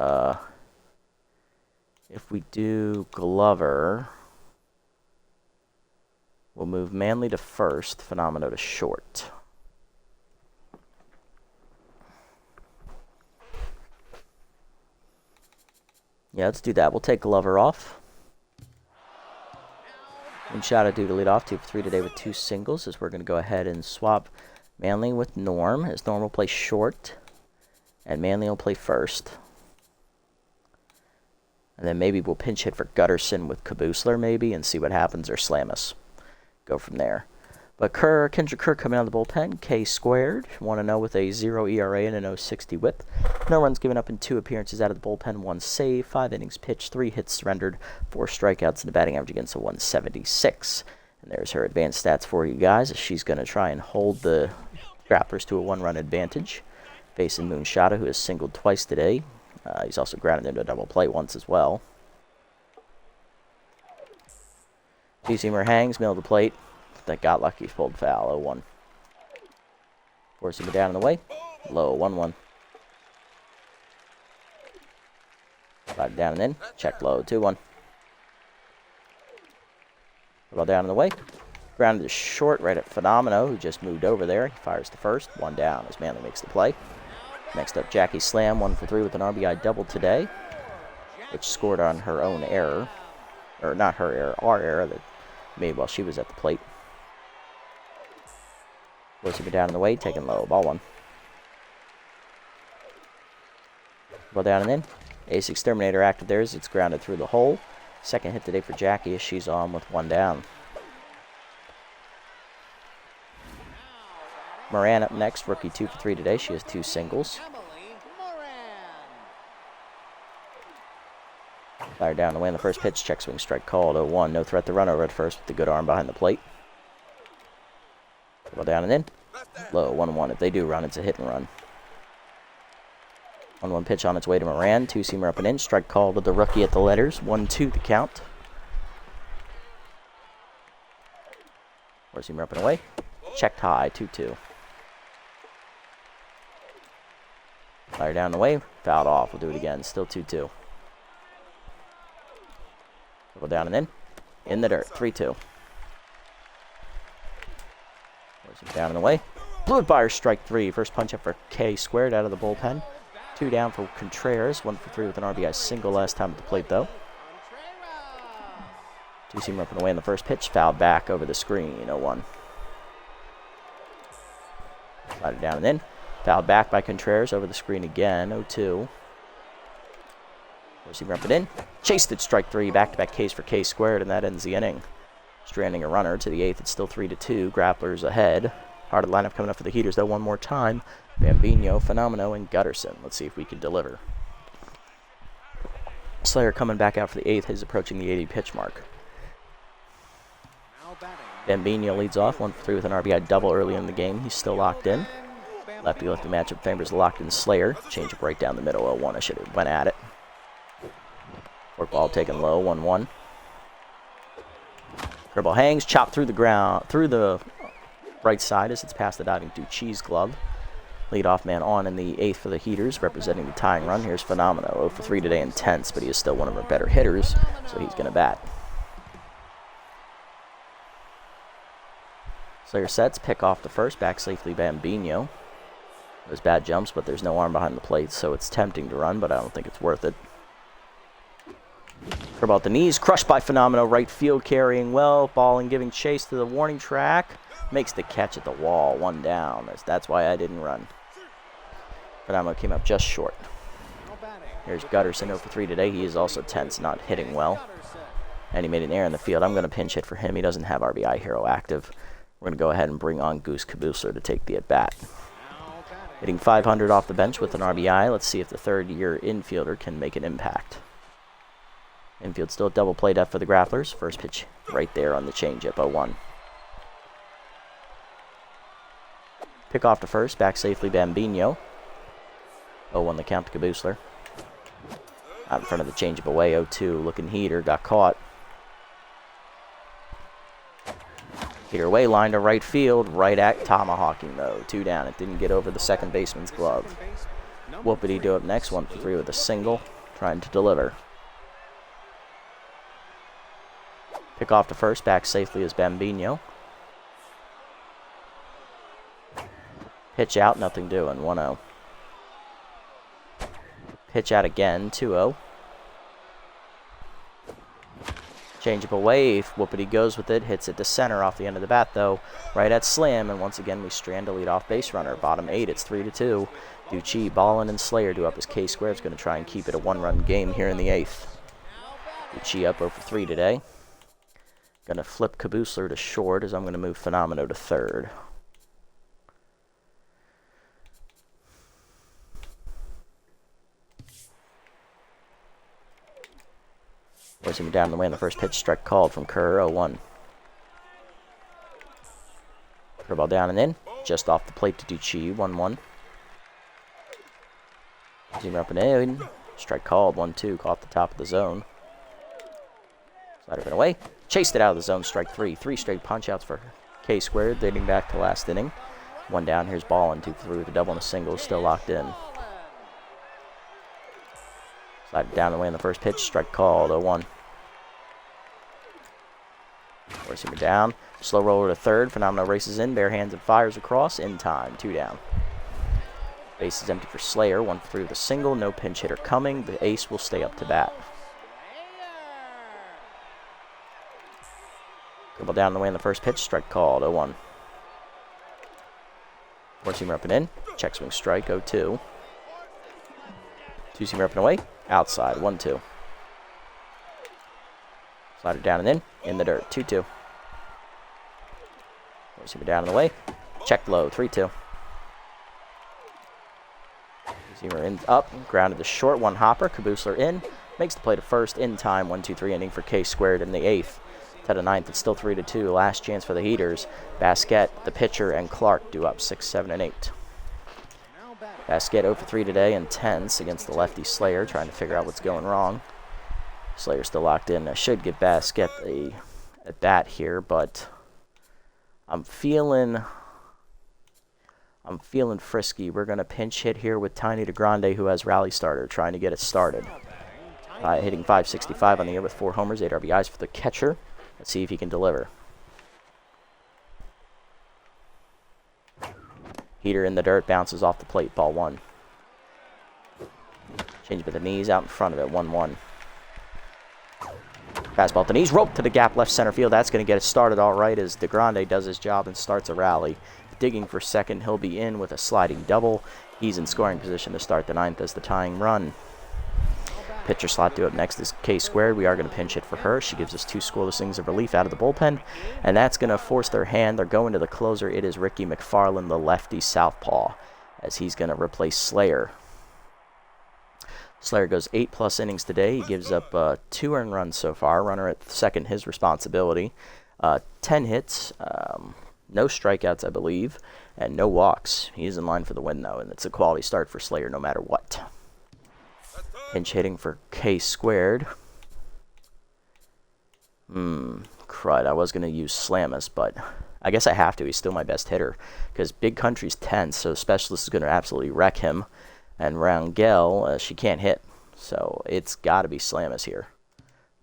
If we do Glover, we'll move Manley to first, Phenomeno to short. Yeah, let's do that. We'll take Glover off. And Shada due to lead off, 2 for 3 today with 2 singles, as we're going to go ahead and swap Manley with Norm, as Norm will play short, and Manley will play first. And then maybe we'll pinch hit for Gutterson with Caboosler, maybe, and see what happens, or slam us. Go from there. But Kendra Kerr coming out of the bullpen, K squared, 1-0 with a 0 ERA and an 0.60 whip. No runs given up in 2 appearances out of the bullpen, 1 save, 5 innings pitched, 3 hits surrendered, 4 strikeouts, and a batting average against a 176. And there's her advanced stats for you guys, as she's going to try and hold the Grapplers to a 1-run advantage. Facing Moonshada, who has singled twice today. He's also grounded into a double play once as well. Seamer hangs, middle of the plate. That got lucky, pulled foul, 0-1. Forcing it down in the way. Low, 1-1. 5 down and in. Check low, 2-1. Ball down in the way. Grounded to short right at Phenomeno, who just moved over there. He fires the first. One down as Manley makes the play. Next up, Jackie Slam, 1 for 3 with an RBI double today, which scored on her own error. Or not her error, our error that made while she was at the plate. Forcing it down in the way, taking low. Ball 1. Ball down and in. Ace Exterminator active there as it's grounded through the hole. Second hit today for Jackie as she's on with 1 down. Moran up next, rookie 2 for 3 today. She has 2 singles. Fired down the way on the first pitch. Check swing strike called. 0-1. No threat to run over at first with the good arm behind the plate. Ball down and in. Low 1-1. If they do run, it's a hit and run. 1-1 pitch on its way to Moran. 2-seamer up and in. Strike called to the rookie at the letters. 1-2 the count. 4-seamer up and away. Checked high. 2-2. Fire down the way. Fouled off. We'll do it again. Still 2-2. Go down and in. In the dirt. 3-2. Down and away. Blew it by her. Strike 3. First punch up for K squared out of the bullpen. 2 down for Contreras. 1 for 3 with an RBI single last time at the plate, though. 2-seamer up and away in the first pitch. Fouled back over the screen. 0-1. Slided down and in. Fouled back by Contreras over the screen again. 0-2. 4-seamer up and in. Chased it. Strike 3. Back-to-back Ks for K squared, and that ends the inning. Stranding a runner to the 8th. It's still 3-2. Grapplers ahead. Hard of the lineup coming up for the Heaters, though, one more time. Bambino, Phenomeno, and Gutterson. Let's see if we can deliver. Slayer coming back out for the 8th. He's approaching the 80 pitch mark. Bambino leads off. 1 for 3 with an RBI double early in the game. He's still locked in. Lefty-lefty matchup favors locked in Slayer. Change up right down the middle. 0-1. I should have went at it. Fork ball taken low. 1-1. Curveball hangs. Chopped through the ground. Through the right side as it's past the diving Ducci's glove. Leadoff man on in the 8th for the Heaters, representing the tying run. Here's Phenomeno. 0 for 3 today, intense, but he is still one of our better hitters, so he's going to bat. Slayer sets, pick off the first, back safely Bambino. Those bad jumps, but there's no arm behind the plate, so it's tempting to run, but I don't think it's worth it. Curveball at the knees, crushed by Phenomeno, right field carrying well, ball and giving chase to the warning track. Makes the catch at the wall, 1 down. That's why I didn't run. Phenomeno came up just short. Here's Gutterson 0 for 3 today. He is also tense, not hitting well. And he made an error in the field. I'm going to pinch hit for him. He doesn't have RBI hero active. We're going to go ahead and bring on Goose Kabusler to take the at-bat. Hitting 500 off the bench with an RBI. Let's see if the third-year infielder can make an impact. Infield still double play depth for the Grapplers. First pitch right there on the changeup, 0-1. Pick off to first, back safely Bambino. 0-1 the count to Kabusler. Out in front of the changeup away, 0-2. Looking heater, got caught. Heater away, line to right field, right at tomahawking though. 2 down. It didn't get over the second baseman's glove. Whoopity do up next, 1 for 3 with a single, trying to deliver. Pick off to first, back safely is Bambino. Pitch out, nothing doing, 1-0. Pitch out again, 2-0. Change up away, Whoopity goes with it, hits it to center off the end of the bat though, right at Slam, and once again we strand a leadoff base runner. Bottom 8, it's 3-2. Ducci, Ballin, and Slayer do up as K squared is going to try and keep it a 1-run game here in the 8th. Ducci up 0 for 3 today. Going to flip Kabusler to short as I'm going to move Phenomeno to third. Forcing him down the way on the first pitch. Strike called from Kerr, 0-1. Curveball down and in. Just off the plate to Ducci, 1-1. Zoomer up and in. Strike called, 1-2. Caught the top of the zone. Slider been away. Chased it out of the zone, strike 3. 3 straight punch-outs for K squared, dating back to last inning. 1 down, here's Ballin, 2 for 3 with a double and a single, still locked in. Slided down the way in the first pitch, strike called, 0-1. Four-seamer down. Slow roller to third. Phenomenal races in. Bare hands and fires across. In time. 2 down. Base is empty for Slayer. 1 for 3 with a single. No pinch hitter coming. The ace will stay up to bat. Dribble down the way in the first pitch. Strike called. 0-1. Four-seamer up and in. Check swing strike. 0-2. Two-seamer up and away. Outside. 1-2. Slider down and in the dirt. 2-2. Four-seamer down and away. Check low. 3-2. Two-seamer in up. Grounded to short. 1 hopper. Caboosler in. Makes the play to first. In time. 1-2-3 inning for K squared in the 8th. To the 9th. It's still 3-2. Last chance for the Heaters. Basquet, the pitcher, and Clark do up 6, 7, and 8. Basquet 0 for 3 today and tense against the lefty Slayer, trying to figure out what's going wrong. Slayer still locked in. I should give Basquet a at bat here, but I'm feeling frisky. We're going to pinch hit here with Tiny DeGrande, who has rally starter, trying to get it started. Hitting .565 on the year with 4 homers, 8 RBIs for the catcher. Let's see if he can deliver. Heater in the dirt, bounces off the plate, ball 1. Change with the knees out in front of it, 1-1. Fastball at the knees, rope to the gap left center field. That's going to get it started all right as DeGrande does his job and starts a rally. Digging for second, he'll be in with a sliding double. He's in scoring position to start the 9th as the tying run. Pitcher slot due up next is K squared. We are going to pinch hit for her. She gives us 2 scoreless innings of relief out of the bullpen, and that's going to force their hand. They're going to the closer. It is Ricky McFarland, the lefty southpaw, as he's going to replace Slayer. Slayer goes 8+ innings today. He gives up 2 earned runs so far. Runner at second, his responsibility. 10 hits, no strikeouts, I believe, and no walks. He's in line for the win, though, and it's a quality start for Slayer no matter what. Pinch hitting for K squared. Crud. I was going to use Slamus, but I guess I have to. He's still my best hitter because Big Country's tense, so Specialist is going to absolutely wreck him. And Rangel, she can't hit, so it's got to be Slamus here,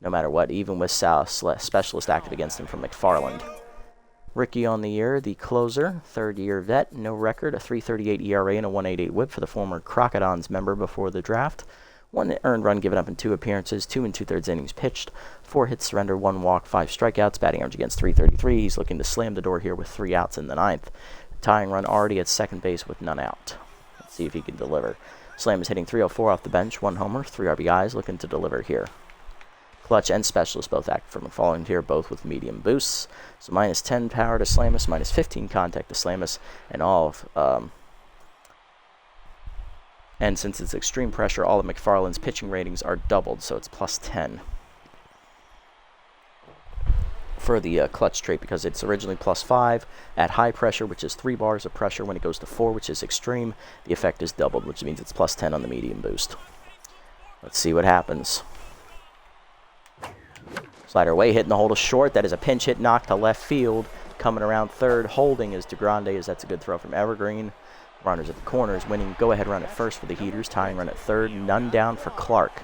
no matter what, even with Specialist active against him from McFarland. Ricky on the year, the closer, 3rd-year vet, no record, a 3.38 ERA and a 1.88 WHIP for the former Crocodons member before the draft. 1 earned run given up in 2 appearances, 2 2/3 innings pitched, 4 hits surrender, 1 walk, 5 strikeouts, batting average against .333. He's looking to slam the door here with 3 outs in the 9th. Tying run already at second base with none out. Let's see if he can deliver. Slam is hitting .304 off the bench, 1 homer, 3 RBIs, looking to deliver here. Clutch and Specialist both active for McFarland here, both with medium boosts. So -10 power to Slamus, -15 contact to Slamus, and all of... And since it's extreme pressure, all of McFarland's pitching ratings are doubled, so it's +10 for the clutch trait because it's originally +5 at high pressure, which is 3 bars of pressure. When it goes to 4, which is extreme, the effect is doubled, which means it's +10 on the medium boost. Let's see what happens. Slider away, hitting the hole to short. That is a pinch hit knock to left field. Coming around third, holding is DeGrande, as that's a good throw from Evergreen. Runners at the corners, winning go-ahead run at first for the Heaters, tying run at third, none down for Clark.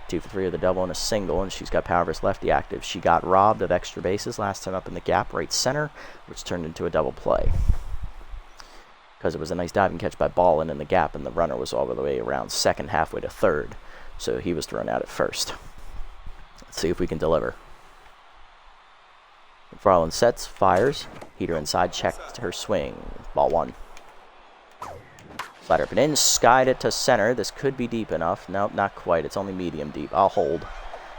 2 for 3 of the double and a single, and she's got power versus lefty active. She got robbed of extra bases last time up in the gap right center, which turned into a double play. Because it was a nice diving catch by Ballin in the gap, and the runner was all the way around second, halfway to third, so he was thrown out at first. Let's see if we can deliver. McFarland sets, fires, Heater inside, checked her swing, ball 1. Slider up and in, skied it to center. This could be deep enough. Nope, not quite. It's only medium deep. I'll hold.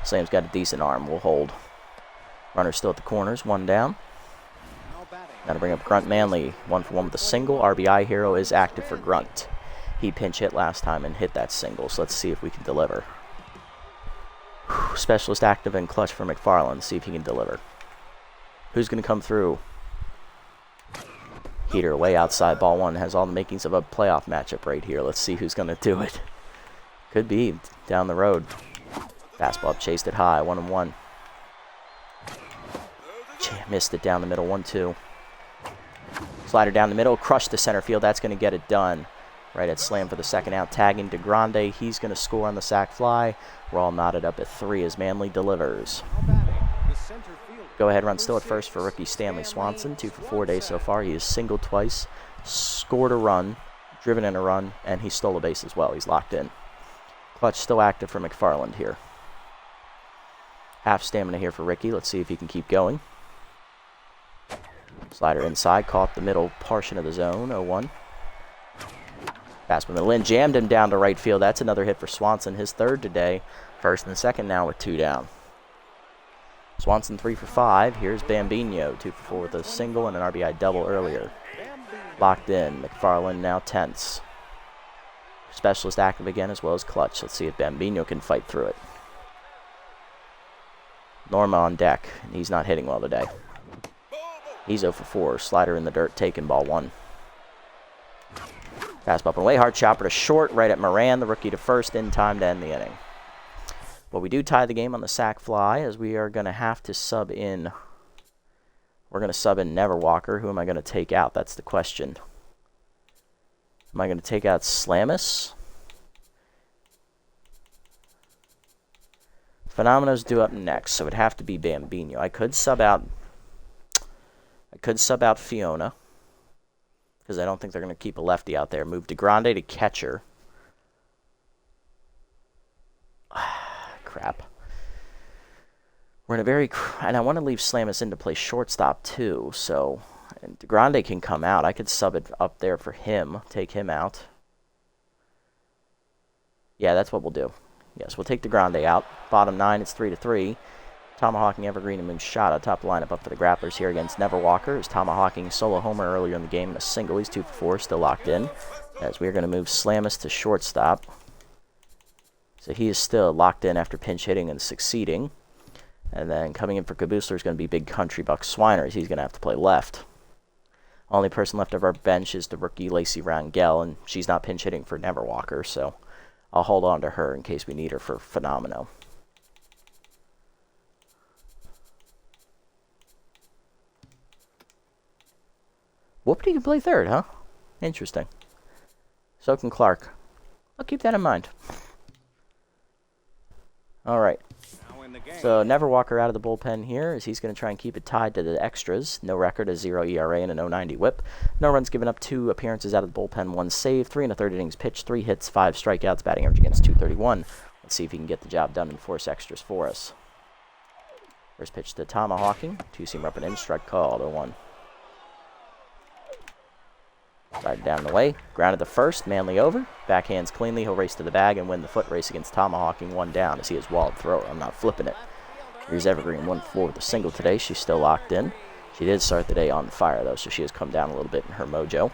Sam's got a decent arm. We'll hold. Runner still at the corners. 1 down. Now to bring up Grunt Manley. 1 for 1 with a single. RBI hero is active for Grunt. He pinch hit last time and hit that single, so let's see if we can deliver. Specialist active and clutch for McFarland. See if he can deliver. Who's going to come through? Heater way outside, ball 1, has all the makings of a playoff matchup right here. Let's see who's going to do it. Could be down the road. Fastball up, chased it high, 1-1. Missed it down the middle, 1-2. Slider down the middle, crushed the center field. That's going to get it done. Right at slam for the second out, tagging DeGrande. He's going to score on the sac fly. We're all knotted up at 3 as Manley delivers. The center fielder, Go-ahead run still at first for rookie Stanley Swanson. 2 for 4 days so far. He has singled twice, scored a run, driven in a run, and he stole a base as well. He's locked in. Clutch still active for McFarland here. Half stamina here for Ricky. Let's see if he can keep going. Slider inside, caught the middle portion of the zone. 0-1. Fastball middle in, jammed him down to right field. That's another hit for Swanson, his third today. First and second now with 2 down. Swanson 3 for 5. Here's Bambino, 2 for 4 with a single and an RBI double earlier. Locked in. McFarland now tense. Specialist active again as well as Clutch. Let's see if Bambino can fight through it. Norma on deck, and he's not hitting well today. He's 0 for 4. Slider in the dirt, taken ball 1. Fastball up and away. Hard chopper to short, right at Moran, the rookie to first, in time to end the inning. Well, we do tie the game on the sac fly, as we are going to have to sub in. We're going to sub in Never Walker. Who am I going to take out? That's the question. Am I going to take out Slamus? Phenomena's due up next, so it'd have to be Bambino. I could sub out Fiona, because I don't think they're going to keep a lefty out there. Move DeGrande to catcher. Crap. We're in a very... And I want to leave Slamus in to play shortstop, too. So, and DeGrande can come out. I could sub it up there for him. Take him out. Yeah, that's what we'll do. Yes, we'll take DeGrande out. Bottom 9, it's 3-3. Tomahawking, Evergreen, and Moonshot top lineup up for the Grapplers here against Never Walker. Is Tomahawking solo homer earlier in the game and a single. He's 2 for 4, still locked in. As we're going to move Slamus to shortstop. So he is still locked in after pinch hitting and succeeding. And then coming in for Kabusler is going to be Big Country Buck Swiners. He's going to have to play left. Only person left of our bench is the rookie Lacey Rangel, and she's not pinch hitting for Never Walker, so I'll hold on to her in case we need her for Phenomeno. Whoopty can play third, huh? Interesting. So can Clark. I'll keep that in mind. All right. So Never Walker out of the bullpen here, as he's going to try and keep it tied to the extras. No record, a 0 ERA and a 0.90 whip. No runs given up, 2 appearances out of the bullpen, 1 save, 3 1/3 innings pitched, 3 hits, 5 strikeouts, batting average against .231. Let's see if he can get the job done and force extras for us. First pitch to Tomahawking. 2-seam up and in, strike called, 0-1. Slide down the way, grounded to first, Manley over, backhands cleanly, he'll race to the bag and win the foot race against Tomahawking, 1 down as he is walled thrower. I'm not flipping it. Here's Evergreen, 1-4 with a single today. She's still locked in. She did start the day on fire though, so she has come down a little bit in her mojo.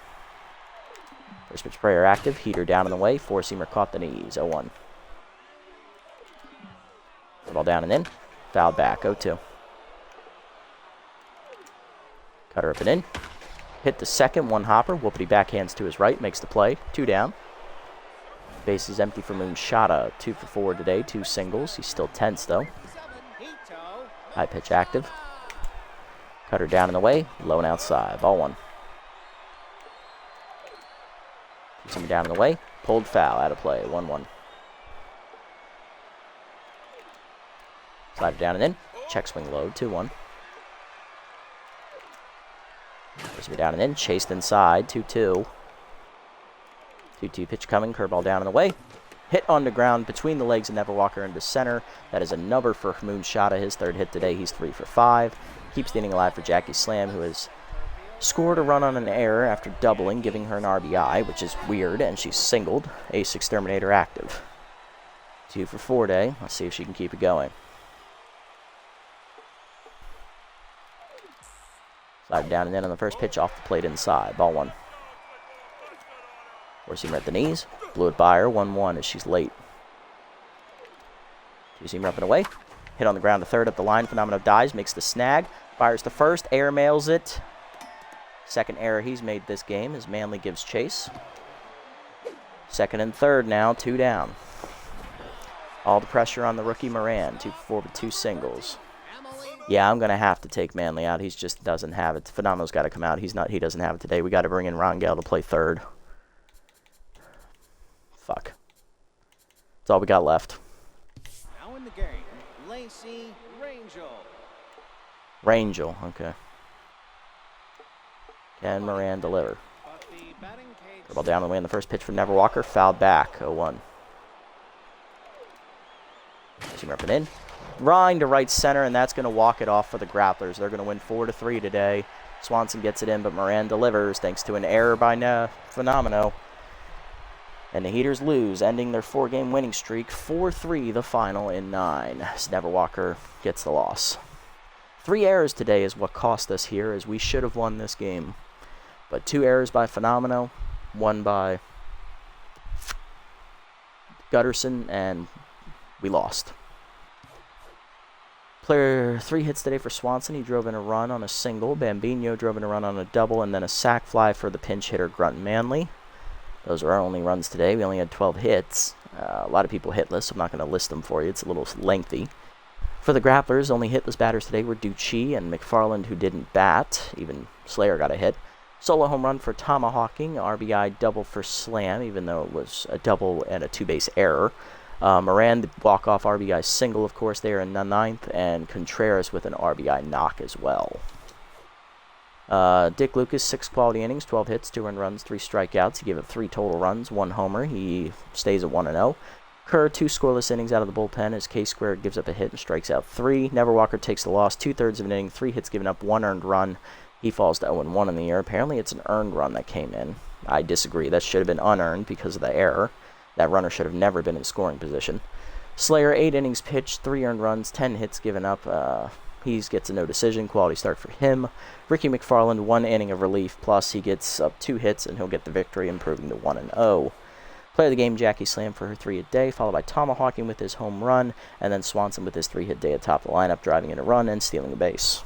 First pitch prayer active, heater down in the way, 4-seamer caught the knees, 0-1. Ball down and in, fouled back, 0-2. Cutter up and in. Hit the second, 1 hopper. Whoopity backhands to his right, makes the play. 2 down. Base is empty for Moonshot. 2 for 4 today, 2 singles. He's still tense though. High pitch active. Cutter down in the way, low and outside. Ball 1. Keeps him down in the way. Pulled foul, out of play. 1-1. Slide down and in. Check swing low. 2-1. Puts me down and in, chased inside, 2-2. 2-2 pitch coming, curveball down and away. Hit on the ground between the legs of Never Walker into center. That is a number for Moonshot, his 3rd hit today. He's 3 for 5. Keeps the inning alive for Jackie Slam, who has scored a run on an error after doubling, giving her an RBI, which is weird, and she's singled. Ace Exterminator active. 2 for 4 day. Let's see if she can keep it going. Slide down and in on the first pitch, off the plate inside. Ball 1. 4-seamer at the knees. Blew it by her. 1-1 as she's late. 2-seamer up and away. Hit on the ground to third up the line. Phenomeno dives, makes the snag. Fires to first. Air mails it. Second error he's made this game as Manley gives chase. Second and third now. 2 down. All the pressure on the rookie Moran. 2 for 4 with 2 singles. Yeah, I'm going to have to take Manley out. He just doesn't have it. Phenomenal's got to come out. He doesn't have it today. We got to bring in Rangel to play third. Fuck. That's all we got left. Now in the game, Lacey Rangel. Rangel, okay. Can Moran deliver? Ball down the way in the first pitch for Never Walker. Fouled back, 0-1. Seamer up and in. Line to right center, and that's going to walk it off for the Grapplers. They're going to win 4-3 today. Swanson gets it in, but Moran delivers thanks to an error by Phenomeno. And the Heaters lose, ending their 4-game winning streak. 4-3 the final in 9. As Never Walker gets the loss. 3 errors today is what cost us here, as we should have won this game. But 2 errors by Phenomeno, 1 by Gutterson, and we lost. Player 3 hits today for Swanson. He drove in a run on a single. Bambino drove in a run on a double, and then a sac fly for the pinch hitter Grunt Manley. Those are our only runs today. We only had 12 hits. A lot of people hitless, so I'm not going to list them for you. It's a little lengthy. For the Grapplers, only hitless batters today were Ducci and McFarland, who didn't bat. Even Slayer got a hit. Solo home run for Tomahawking. RBI double for Slam, even though it was a double and a 2-base error. Moran, the walk-off RBI single, of course, there in the 9th. And Contreras with an RBI knock as well. Dick Lucas, 6 quality innings, 12 hits, 2 earned runs, 3 strikeouts. He gave up 3 total runs, 1 homer. He stays at 1-0. Kerr, 2 scoreless innings out of the bullpen as K-Square gives up a hit and strikes out 3. Never Walker takes the loss, 2/3 of an inning, 3 hits given up, 1 earned run. He falls to 0-1 in the year. Apparently it's an earned run that came in. I disagree. That should have been unearned because of the error. That runner should have never been in scoring position. Slayer, 8 innings pitched, 3 earned runs, 10 hits given up. He gets a no decision. Quality start for him. Ricky McFarland, 1 inning of relief, plus he gets up 2 hits, and he'll get the victory, improving to 1-0. Player of the game, Jackie Slam for her 3-hit day, followed by Tomahawking with his home run, and then Swanson with his 3-hit day atop the lineup, driving in a run and stealing a base.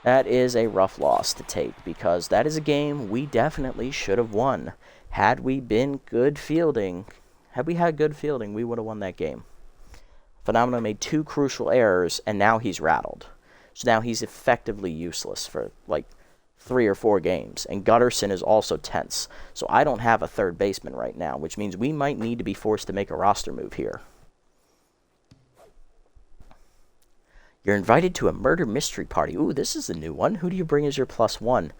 That is a rough loss to take, because that is a game we definitely should have won. Had we been good fielding, had we had good fielding, we would have won that game. Phenomeno made 2 crucial errors, and now he's rattled. So now he's effectively useless for, like, 3 or 4 games. And Gutterson is also tense. So I don't have a third baseman right now, which means we might need to be forced to make a roster move here. You're invited to a murder mystery party. Ooh, this is a new one. Who do you bring as your +1?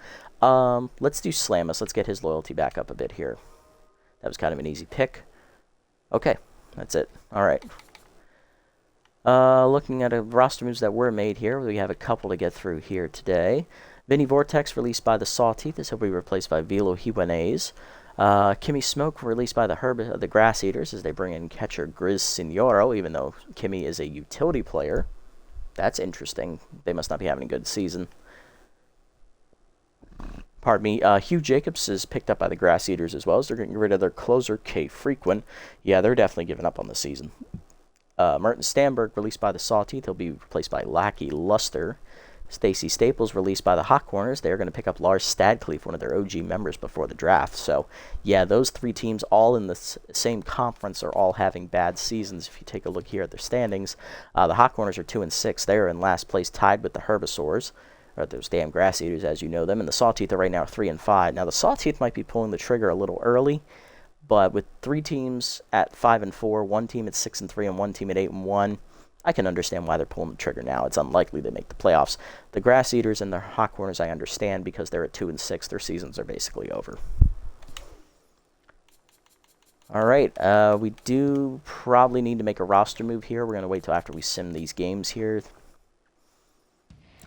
Let's do Slamus. Let's get his loyalty back up a bit here. That was kind of an easy pick. Okay, that's it. All right. Looking at roster moves that were made here, we have a couple to get through here today. Vinny Vortex, released by the Sawteeth, is he'll be replaced by Velo Jimenez. Kimmy Smoke, released by the Grass Eaters, as they bring in catcher Grizz Signoro, even though Kimmy is a utility player. That's interesting. They must not be having a good season. Pardon me. Hugh Jacobs is picked up by the Grass Eaters as well, as they're getting rid of their closer, K. Frequent. Yeah, they're definitely giving up on the season. Merton Stamberg, released by the Sawteeth. He'll be replaced by Lackey Luster. Stacy Staples, released by the Hot Corners. They're going to pick up Lars Stadcliffe, one of their OG members before the draft. So, yeah, those 3 teams all in the same conference are all having bad seasons. If you take a look here at their standings, the Hot Corners are 2-6. They're in last place, tied with the Herbivores, or those damn Grass Eaters, as you know them. And the Sawteeth are right now 3-5. Now, the Sawteeth might be pulling the trigger a little early, but with 3 teams at 5-4, 1 team at 6-3, and 1 team at 8-1, I can understand why they're pulling the trigger now. It's unlikely they make the playoffs. The Grass Eaters and the Hot Corners, I understand, because they're at 2-6. Their seasons are basically over. All right, we do probably need to make a roster move here. We're going to wait till after we sim these games here.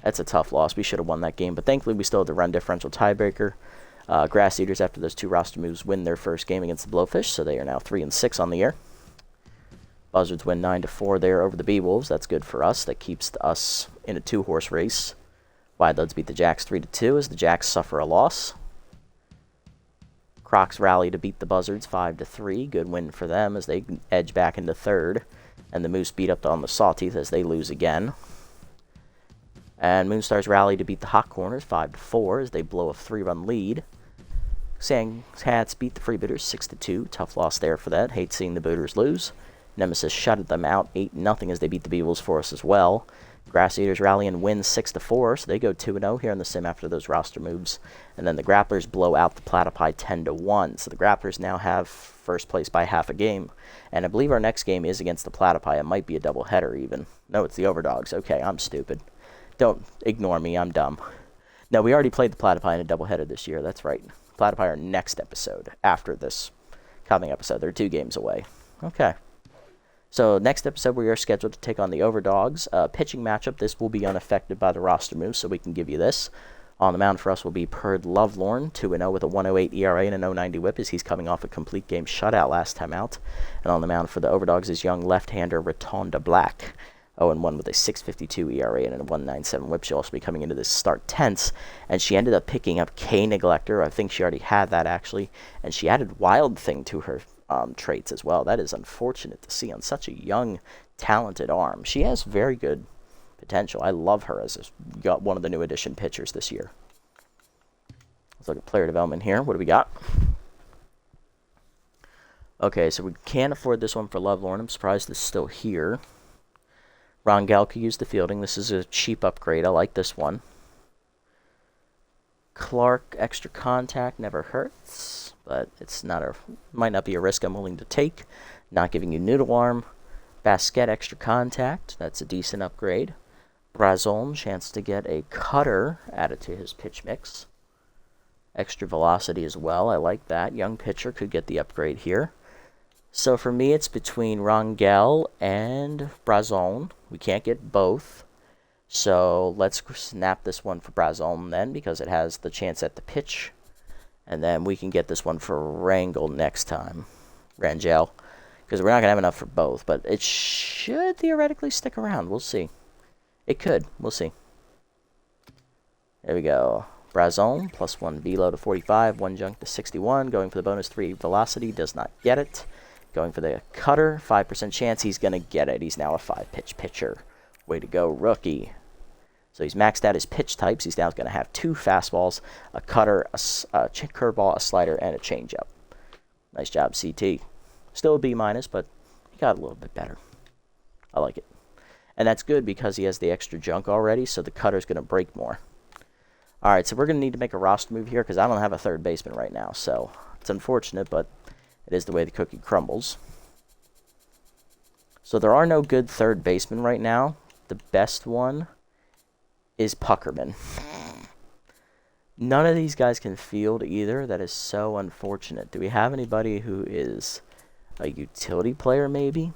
That's a tough loss. We should have won that game, but thankfully we still have the run differential tiebreaker. Grass Eaters, after those 2 roster moves, win their first game against the Blowfish, so they are now 3-6 on the year. Buzzards win 9-4 there over the Bee-Wolves. That's good for us. That keeps us in a 2-horse race. Wideluds beat the Jacks 3-2 as the Jacks suffer a loss. Crocs rally to beat the Buzzards 5-3. Good win for them as they edge back into 3rd. And the Moose beat up on the Sawteeth as they lose again. And Moonstars rally to beat the Hot Corners 5-4 as they blow a 3-run lead. Sang Hats beat the Freebooters 6-2. Tough loss there for that. Hate seeing the Booters lose. Nemesis shutted them out 8-0 as they beat the Beagles for us as well. Grass Eaters rally and win 6-4, so they go 2-0 here in the sim after those roster moves. And then the Grapplers blow out the Platypi 10-1. So the Grapplers now have first place by half a game. And I believe our next game is against the Platypi. It might be a doubleheader even. No, it's the Overdogs. Okay, I'm stupid. Don't ignore me, I'm dumb. No, we already played the Platypi in a doubleheader this year, that's right. Platypi are next episode, after this coming episode. They're 2 games away. Okay. So next episode we are scheduled to take on the Overdogs. Pitching matchup, this will be unaffected by the roster move, so we can give you this. On the mound for us will be Perd Lovelorn, 2-0 with a 1.08 ERA and a 0.90 whip as he's coming off a complete game shutout last time out. And on the mound for the Overdogs is young left-hander Rotonda Black, 0-1 with a 6.52 ERA and a 1.97 whip. She'll also be coming into this start tense, and she ended up picking up K Neglector. I think she already had that, actually, and she added Wild Thing to her traits as well. That is unfortunate to see on such a young, talented arm. She has very good potential. I love her as one of the new addition pitchers this year. Let's look at player development here. What do we got? Okay, so we can't afford this one for Lovelorn. I'm surprised it's still here. Rangel could use the fielding. This is a cheap upgrade. I like this one. Clark, extra contact, never hurts, but it's not might not be a risk I'm willing to take. Not giving you noodle arm. Basket, extra contact. That's a decent upgrade. Brazon, chance to get a cutter added to his pitch mix. Extra velocity as well. I like that. Young pitcher could get the upgrade here. So for me, it's between Rangel and Brazon. We can't get both. So let's snap this one for Brazon then, because it has the chance at the pitch. And then we can get this one for Rangel next time. Rangel. Because we're not going to have enough for both. But it should theoretically stick around. We'll see. It could. We'll see. There we go. Brazon, +1 velo to 45, 1 junk to 61. Going for the bonus 3 velocity, does not get it. Going for the cutter, 5% chance he's going to get it. He's now a 5-pitch pitcher. Way to go, rookie. So he's maxed out his pitch types. He's now going to have 2 fastballs, a cutter, a curveball, a slider, and a changeup. Nice job, CT. Still a B-, but he got a little bit better. I like it. And that's good because he has the extra junk already, so the cutter's going to break more. Alright, so we're going to need to make a roster move here because I don't have a third baseman right now. So it's unfortunate, but it is the way the cookie crumbles. So there are no good third basemen right now. The best one is Puckerman. None of these guys can field either. That is so unfortunate. Do we have anybody who is a utility player, maybe?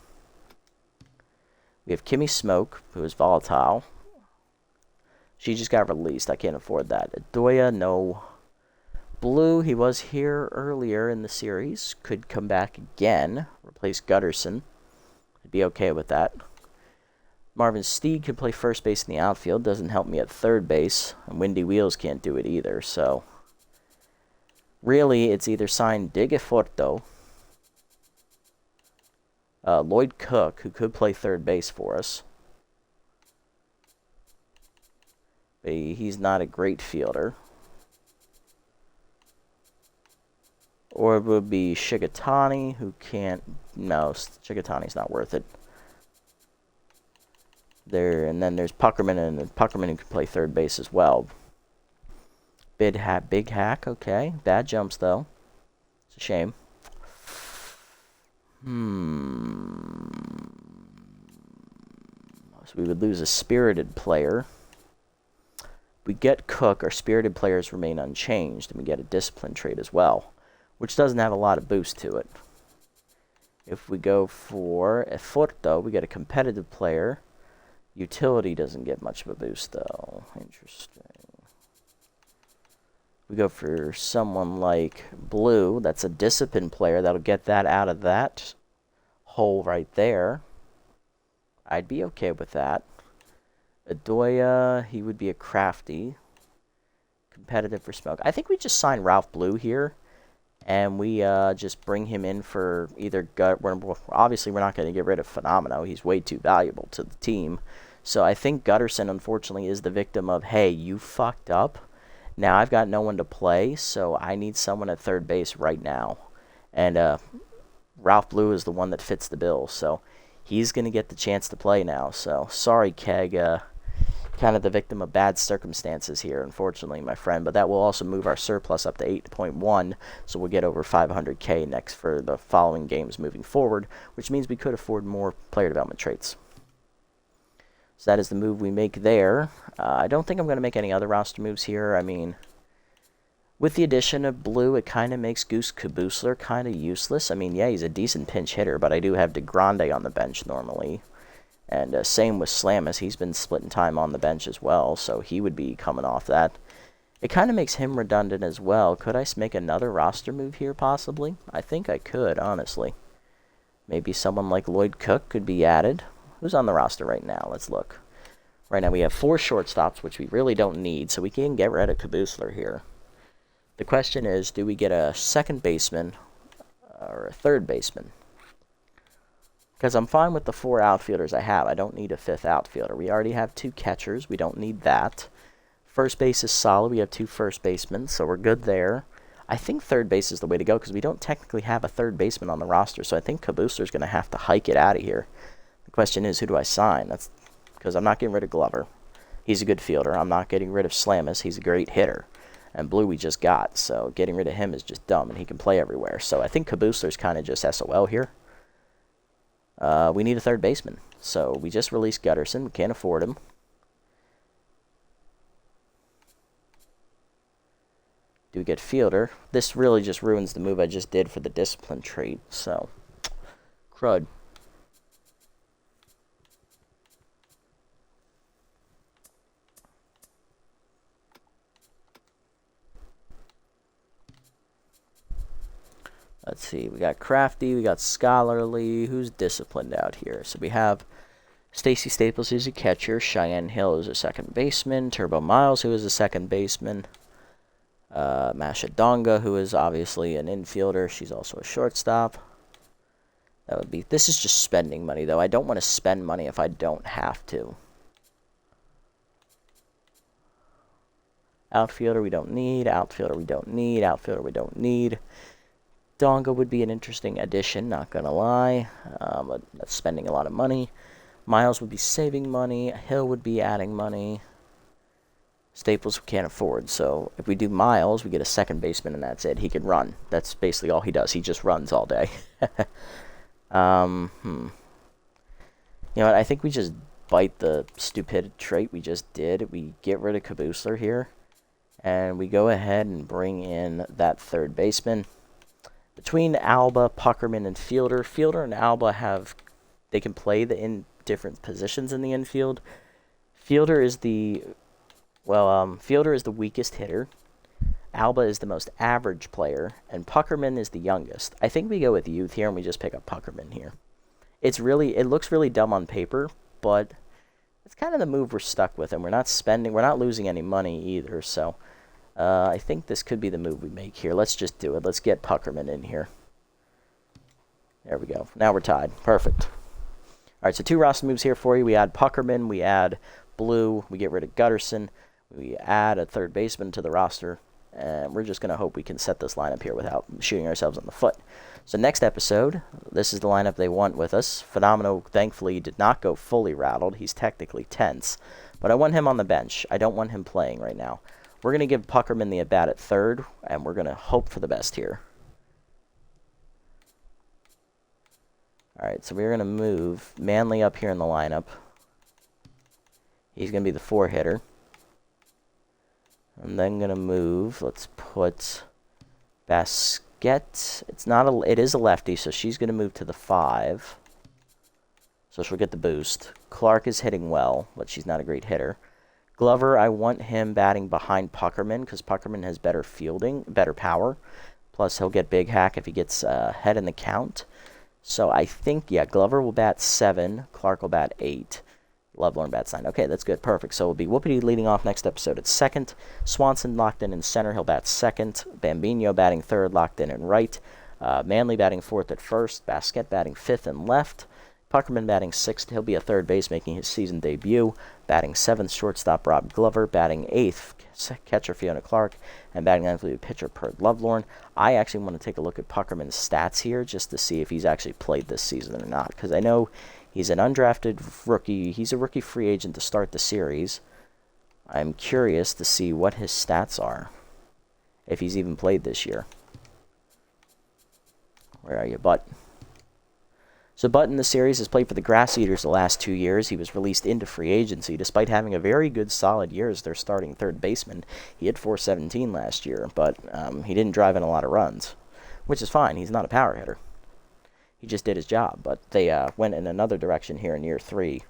We have Kimmy Smoke, who is volatile. She just got released. I can't afford that. Adoya, no. Blue, he was here earlier in the series. Could come back again. Replace Gutterson. I'd be okay with that. Marvin Steed could play first base in the outfield. Doesn't help me at third base. And Windy Wheels can't do it either. So, really, it's either sign Digiforto, Lloyd Cook, who could play third base for us. But he's not a great fielder. Or it would be Shigatani, who can't... No, Shigatani's not worth it. And then there's Puckerman, and Puckerman who can play third base as well. Big hack, okay. Bad jumps, though. It's a shame. So we would lose a spirited player. We get Cook, our spirited players remain unchanged, and we get a discipline trait as well, which doesn't have a lot of boost to it. If we go for Eforto, we get a competitive player. Utility doesn't get much of a boost, though. Interesting. We go for someone like Blue. That's a discipline player. That'll get that out of that hole right there. I'd be okay with that. Adoya, he would be a crafty. Competitive for Smoke. I think we just sign Ralph Blue here. And we just bring him in for either obviously, we're not going to get rid of Phenomeno. He's way too valuable to the team. So I think Gutterson, unfortunately, is the victim of, hey, you fucked up. Now I've got no one to play, so I need someone at third base right now. And Ralph Blue is the one that fits the bill. So he's going to get the chance to play now. So sorry, Keg. Kind of the victim of bad circumstances here, unfortunately, my friend. But that will also move our surplus up to 8.1, so we'll get over 500K next for the following games moving forward, which means we could afford more player development traits. So that is the move we make there. I don't think I'm going to make any other roster moves here. I mean, with the addition of Blue, it kind of makes Goose Caboosler kind of useless. I mean, yeah, he's a decent pinch hitter, but I do have DeGrande on the bench normally. And same with Slamus. He's been splitting time on the bench as well, so he would be coming off that. It kind of makes him redundant as well. Could I make another roster move here, possibly? I think I could, honestly. Maybe someone like Lloyd Cook could be added. Who's on the roster right now? Let's look. Right now we have 4 shortstops, which we really don't need, so we can get rid of Caboosler here. The question is, do we get a second baseman or a third baseman? Because I'm fine with the 4 outfielders I have. I don't need a 5th outfielder. We already have 2 catchers. We don't need that. First base is solid. We have 2 first basemen, so we're good there. I think third base is the way to go because we don't technically have a third baseman on the roster, so I think Caboosler's going to have to hike it out of here. The question is, who do I sign? That's because I'm not getting rid of Glover. He's a good fielder. I'm not getting rid of Slamus. He's a great hitter. And Blue we just got, so getting rid of him is just dumb, and he can play everywhere. So I think Caboosler's kind of just SOL here. We need a third baseman, so we just released Gutterson. We can't afford him. Do we get fielder? This really just ruins the move I just did for the discipline trait, so crud. Let's see, we got Crafty, we got Scholarly. Who's disciplined out here? So we have Stacy Staples, who's a catcher. Cheyenne Hill is a second baseman. Turbo Miles, who is a second baseman. Masha Donga, who is obviously an infielder. She's also a shortstop. That would be... This is just spending money, though. I don't want to spend money if I don't have to. Outfielder, we don't need. Outfielder, we don't need. Outfielder, we don't need. Donga would be an interesting addition, not gonna lie. But that's spending a lot of money. Miles would be saving money. Hill would be adding money. Staples we can't afford, so if we do Miles, we get a second baseman, and that's it. He can run. That's basically all he does. He just runs all day. You know what? I think we just bite the stupid trait we just did. We get rid of Caboosler here, and we go ahead and bring in that third baseman. Between Alba, Puckerman, and Fielder, Fielder and Alba they can play in different positions in the infield. Fielder is the weakest hitter. Alba is the most average player, and Puckerman is the youngest. I think we go with youth here, and we just pick up Puckerman here. It looks really dumb on paper, but it's kind of the move we're stuck with, and we're not losing any money either, so I think this could be the move we make here. Let's just do it. Let's get Puckerman in here. There we go. Now we're tied. Perfect. All right, so 2 roster moves here for you. We add Puckerman. We add Blue. We get rid of Gutterson. We add a third baseman to the roster. And we're just going to hope we can set this lineup here without shooting ourselves in the foot. So next episode, this is the lineup they want with us. Phenomenal, thankfully, did not go fully rattled. He's technically tense. But I want him on the bench. I don't want him playing right now. We're going to give Puckerman the at-bat at third, and we're going to hope for the best here. All right, so we're going to move Manley up here in the lineup. He's going to be the 4-hitter. I'm then going to move, let's put Basquette. It is a lefty, so she's going to move to the 5. So she'll get the boost. Clark is hitting well, but she's not a great hitter. Glover, I want him batting behind Puckerman because Puckerman has better fielding, better power. Plus, he'll get big hack if he gets ahead in the count. So I think, yeah, Glover will bat 7. Clark will bat 8. Lovelorn bats 9. Okay, that's good. Perfect. So it'll be Whoopity leading off next episode at second. Swanson locked in center. He'll bat second. Bambino batting third, locked in right. Manley batting fourth at first. Basquette batting fifth and left. Puckerman batting sixth. He'll be a third base, making his season debut. Batting seventh, shortstop Rob Glover. Batting eighth, catcher Fiona Clark. And batting ninth will be pitcher Pert Lovelorn. I actually want to take a look at Puckerman's stats here just to see if he's actually played this season or not. Because I know he's an undrafted rookie. He's a rookie free agent to start the series. I'm curious to see what his stats are. If he's even played this year. Where are you, butt? So Butt in the series has played for the Grass Eaters the last 2 years. He was released into free agency despite having a very good solid year as their starting third baseman. He hit .417 last year, but he didn't drive in a lot of runs, which is fine. He's not a power hitter. He just did his job, but they went in another direction here in year 3.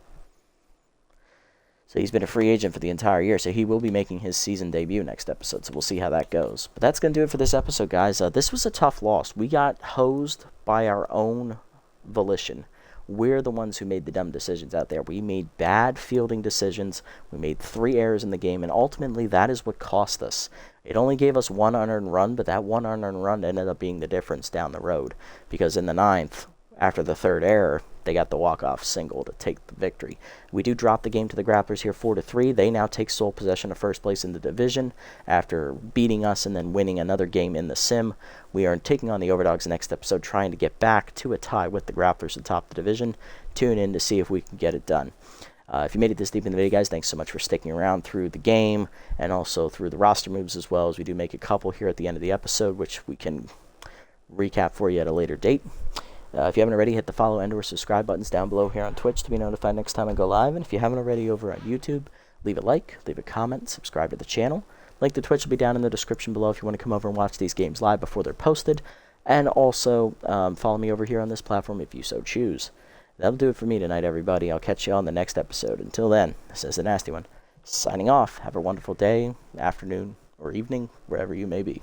So he's been a free agent for the entire year, so he will be making his season debut next episode, so we'll see how that goes. But that's going to do it for this episode, guys. This was a tough loss. We got hosed by our own volition. We're the ones who made the dumb decisions out there. We made bad fielding decisions. We made 3 errors in the game, and ultimately that is what cost us. It only gave us 1 unearned run, but that 1 unearned run ended up being the difference down the road, because in the 9th, after the 3rd error, they got the walk-off single to take the victory. We do drop the game to the Grapplers here 4-3. They now take sole possession of first place in the division after beating us and then winning another game in the sim. We are taking on the Overdogs next episode, trying to get back to a tie with the Grapplers atop the division. Tune in to see if we can get it done. If you made it this deep in the video, guys, thanks so much for sticking around through the game and also through the roster moves as well, as we do make a couple here at the end of the episode, which we can recap for you at a later date. If you haven't already, hit the follow and or subscribe buttons down below here on Twitch to be notified next time I go live. And if you haven't already over on YouTube, leave a like, leave a comment, subscribe to the channel. Link to Twitch will be down in the description below if you want to come over and watch these games live before they're posted. And also, follow me over here on this platform if you so choose. That'll do it for me tonight, everybody. I'll catch you on the next episode. Until then, this is the Nasty One, signing off. Have a wonderful day, afternoon, or evening, wherever you may be.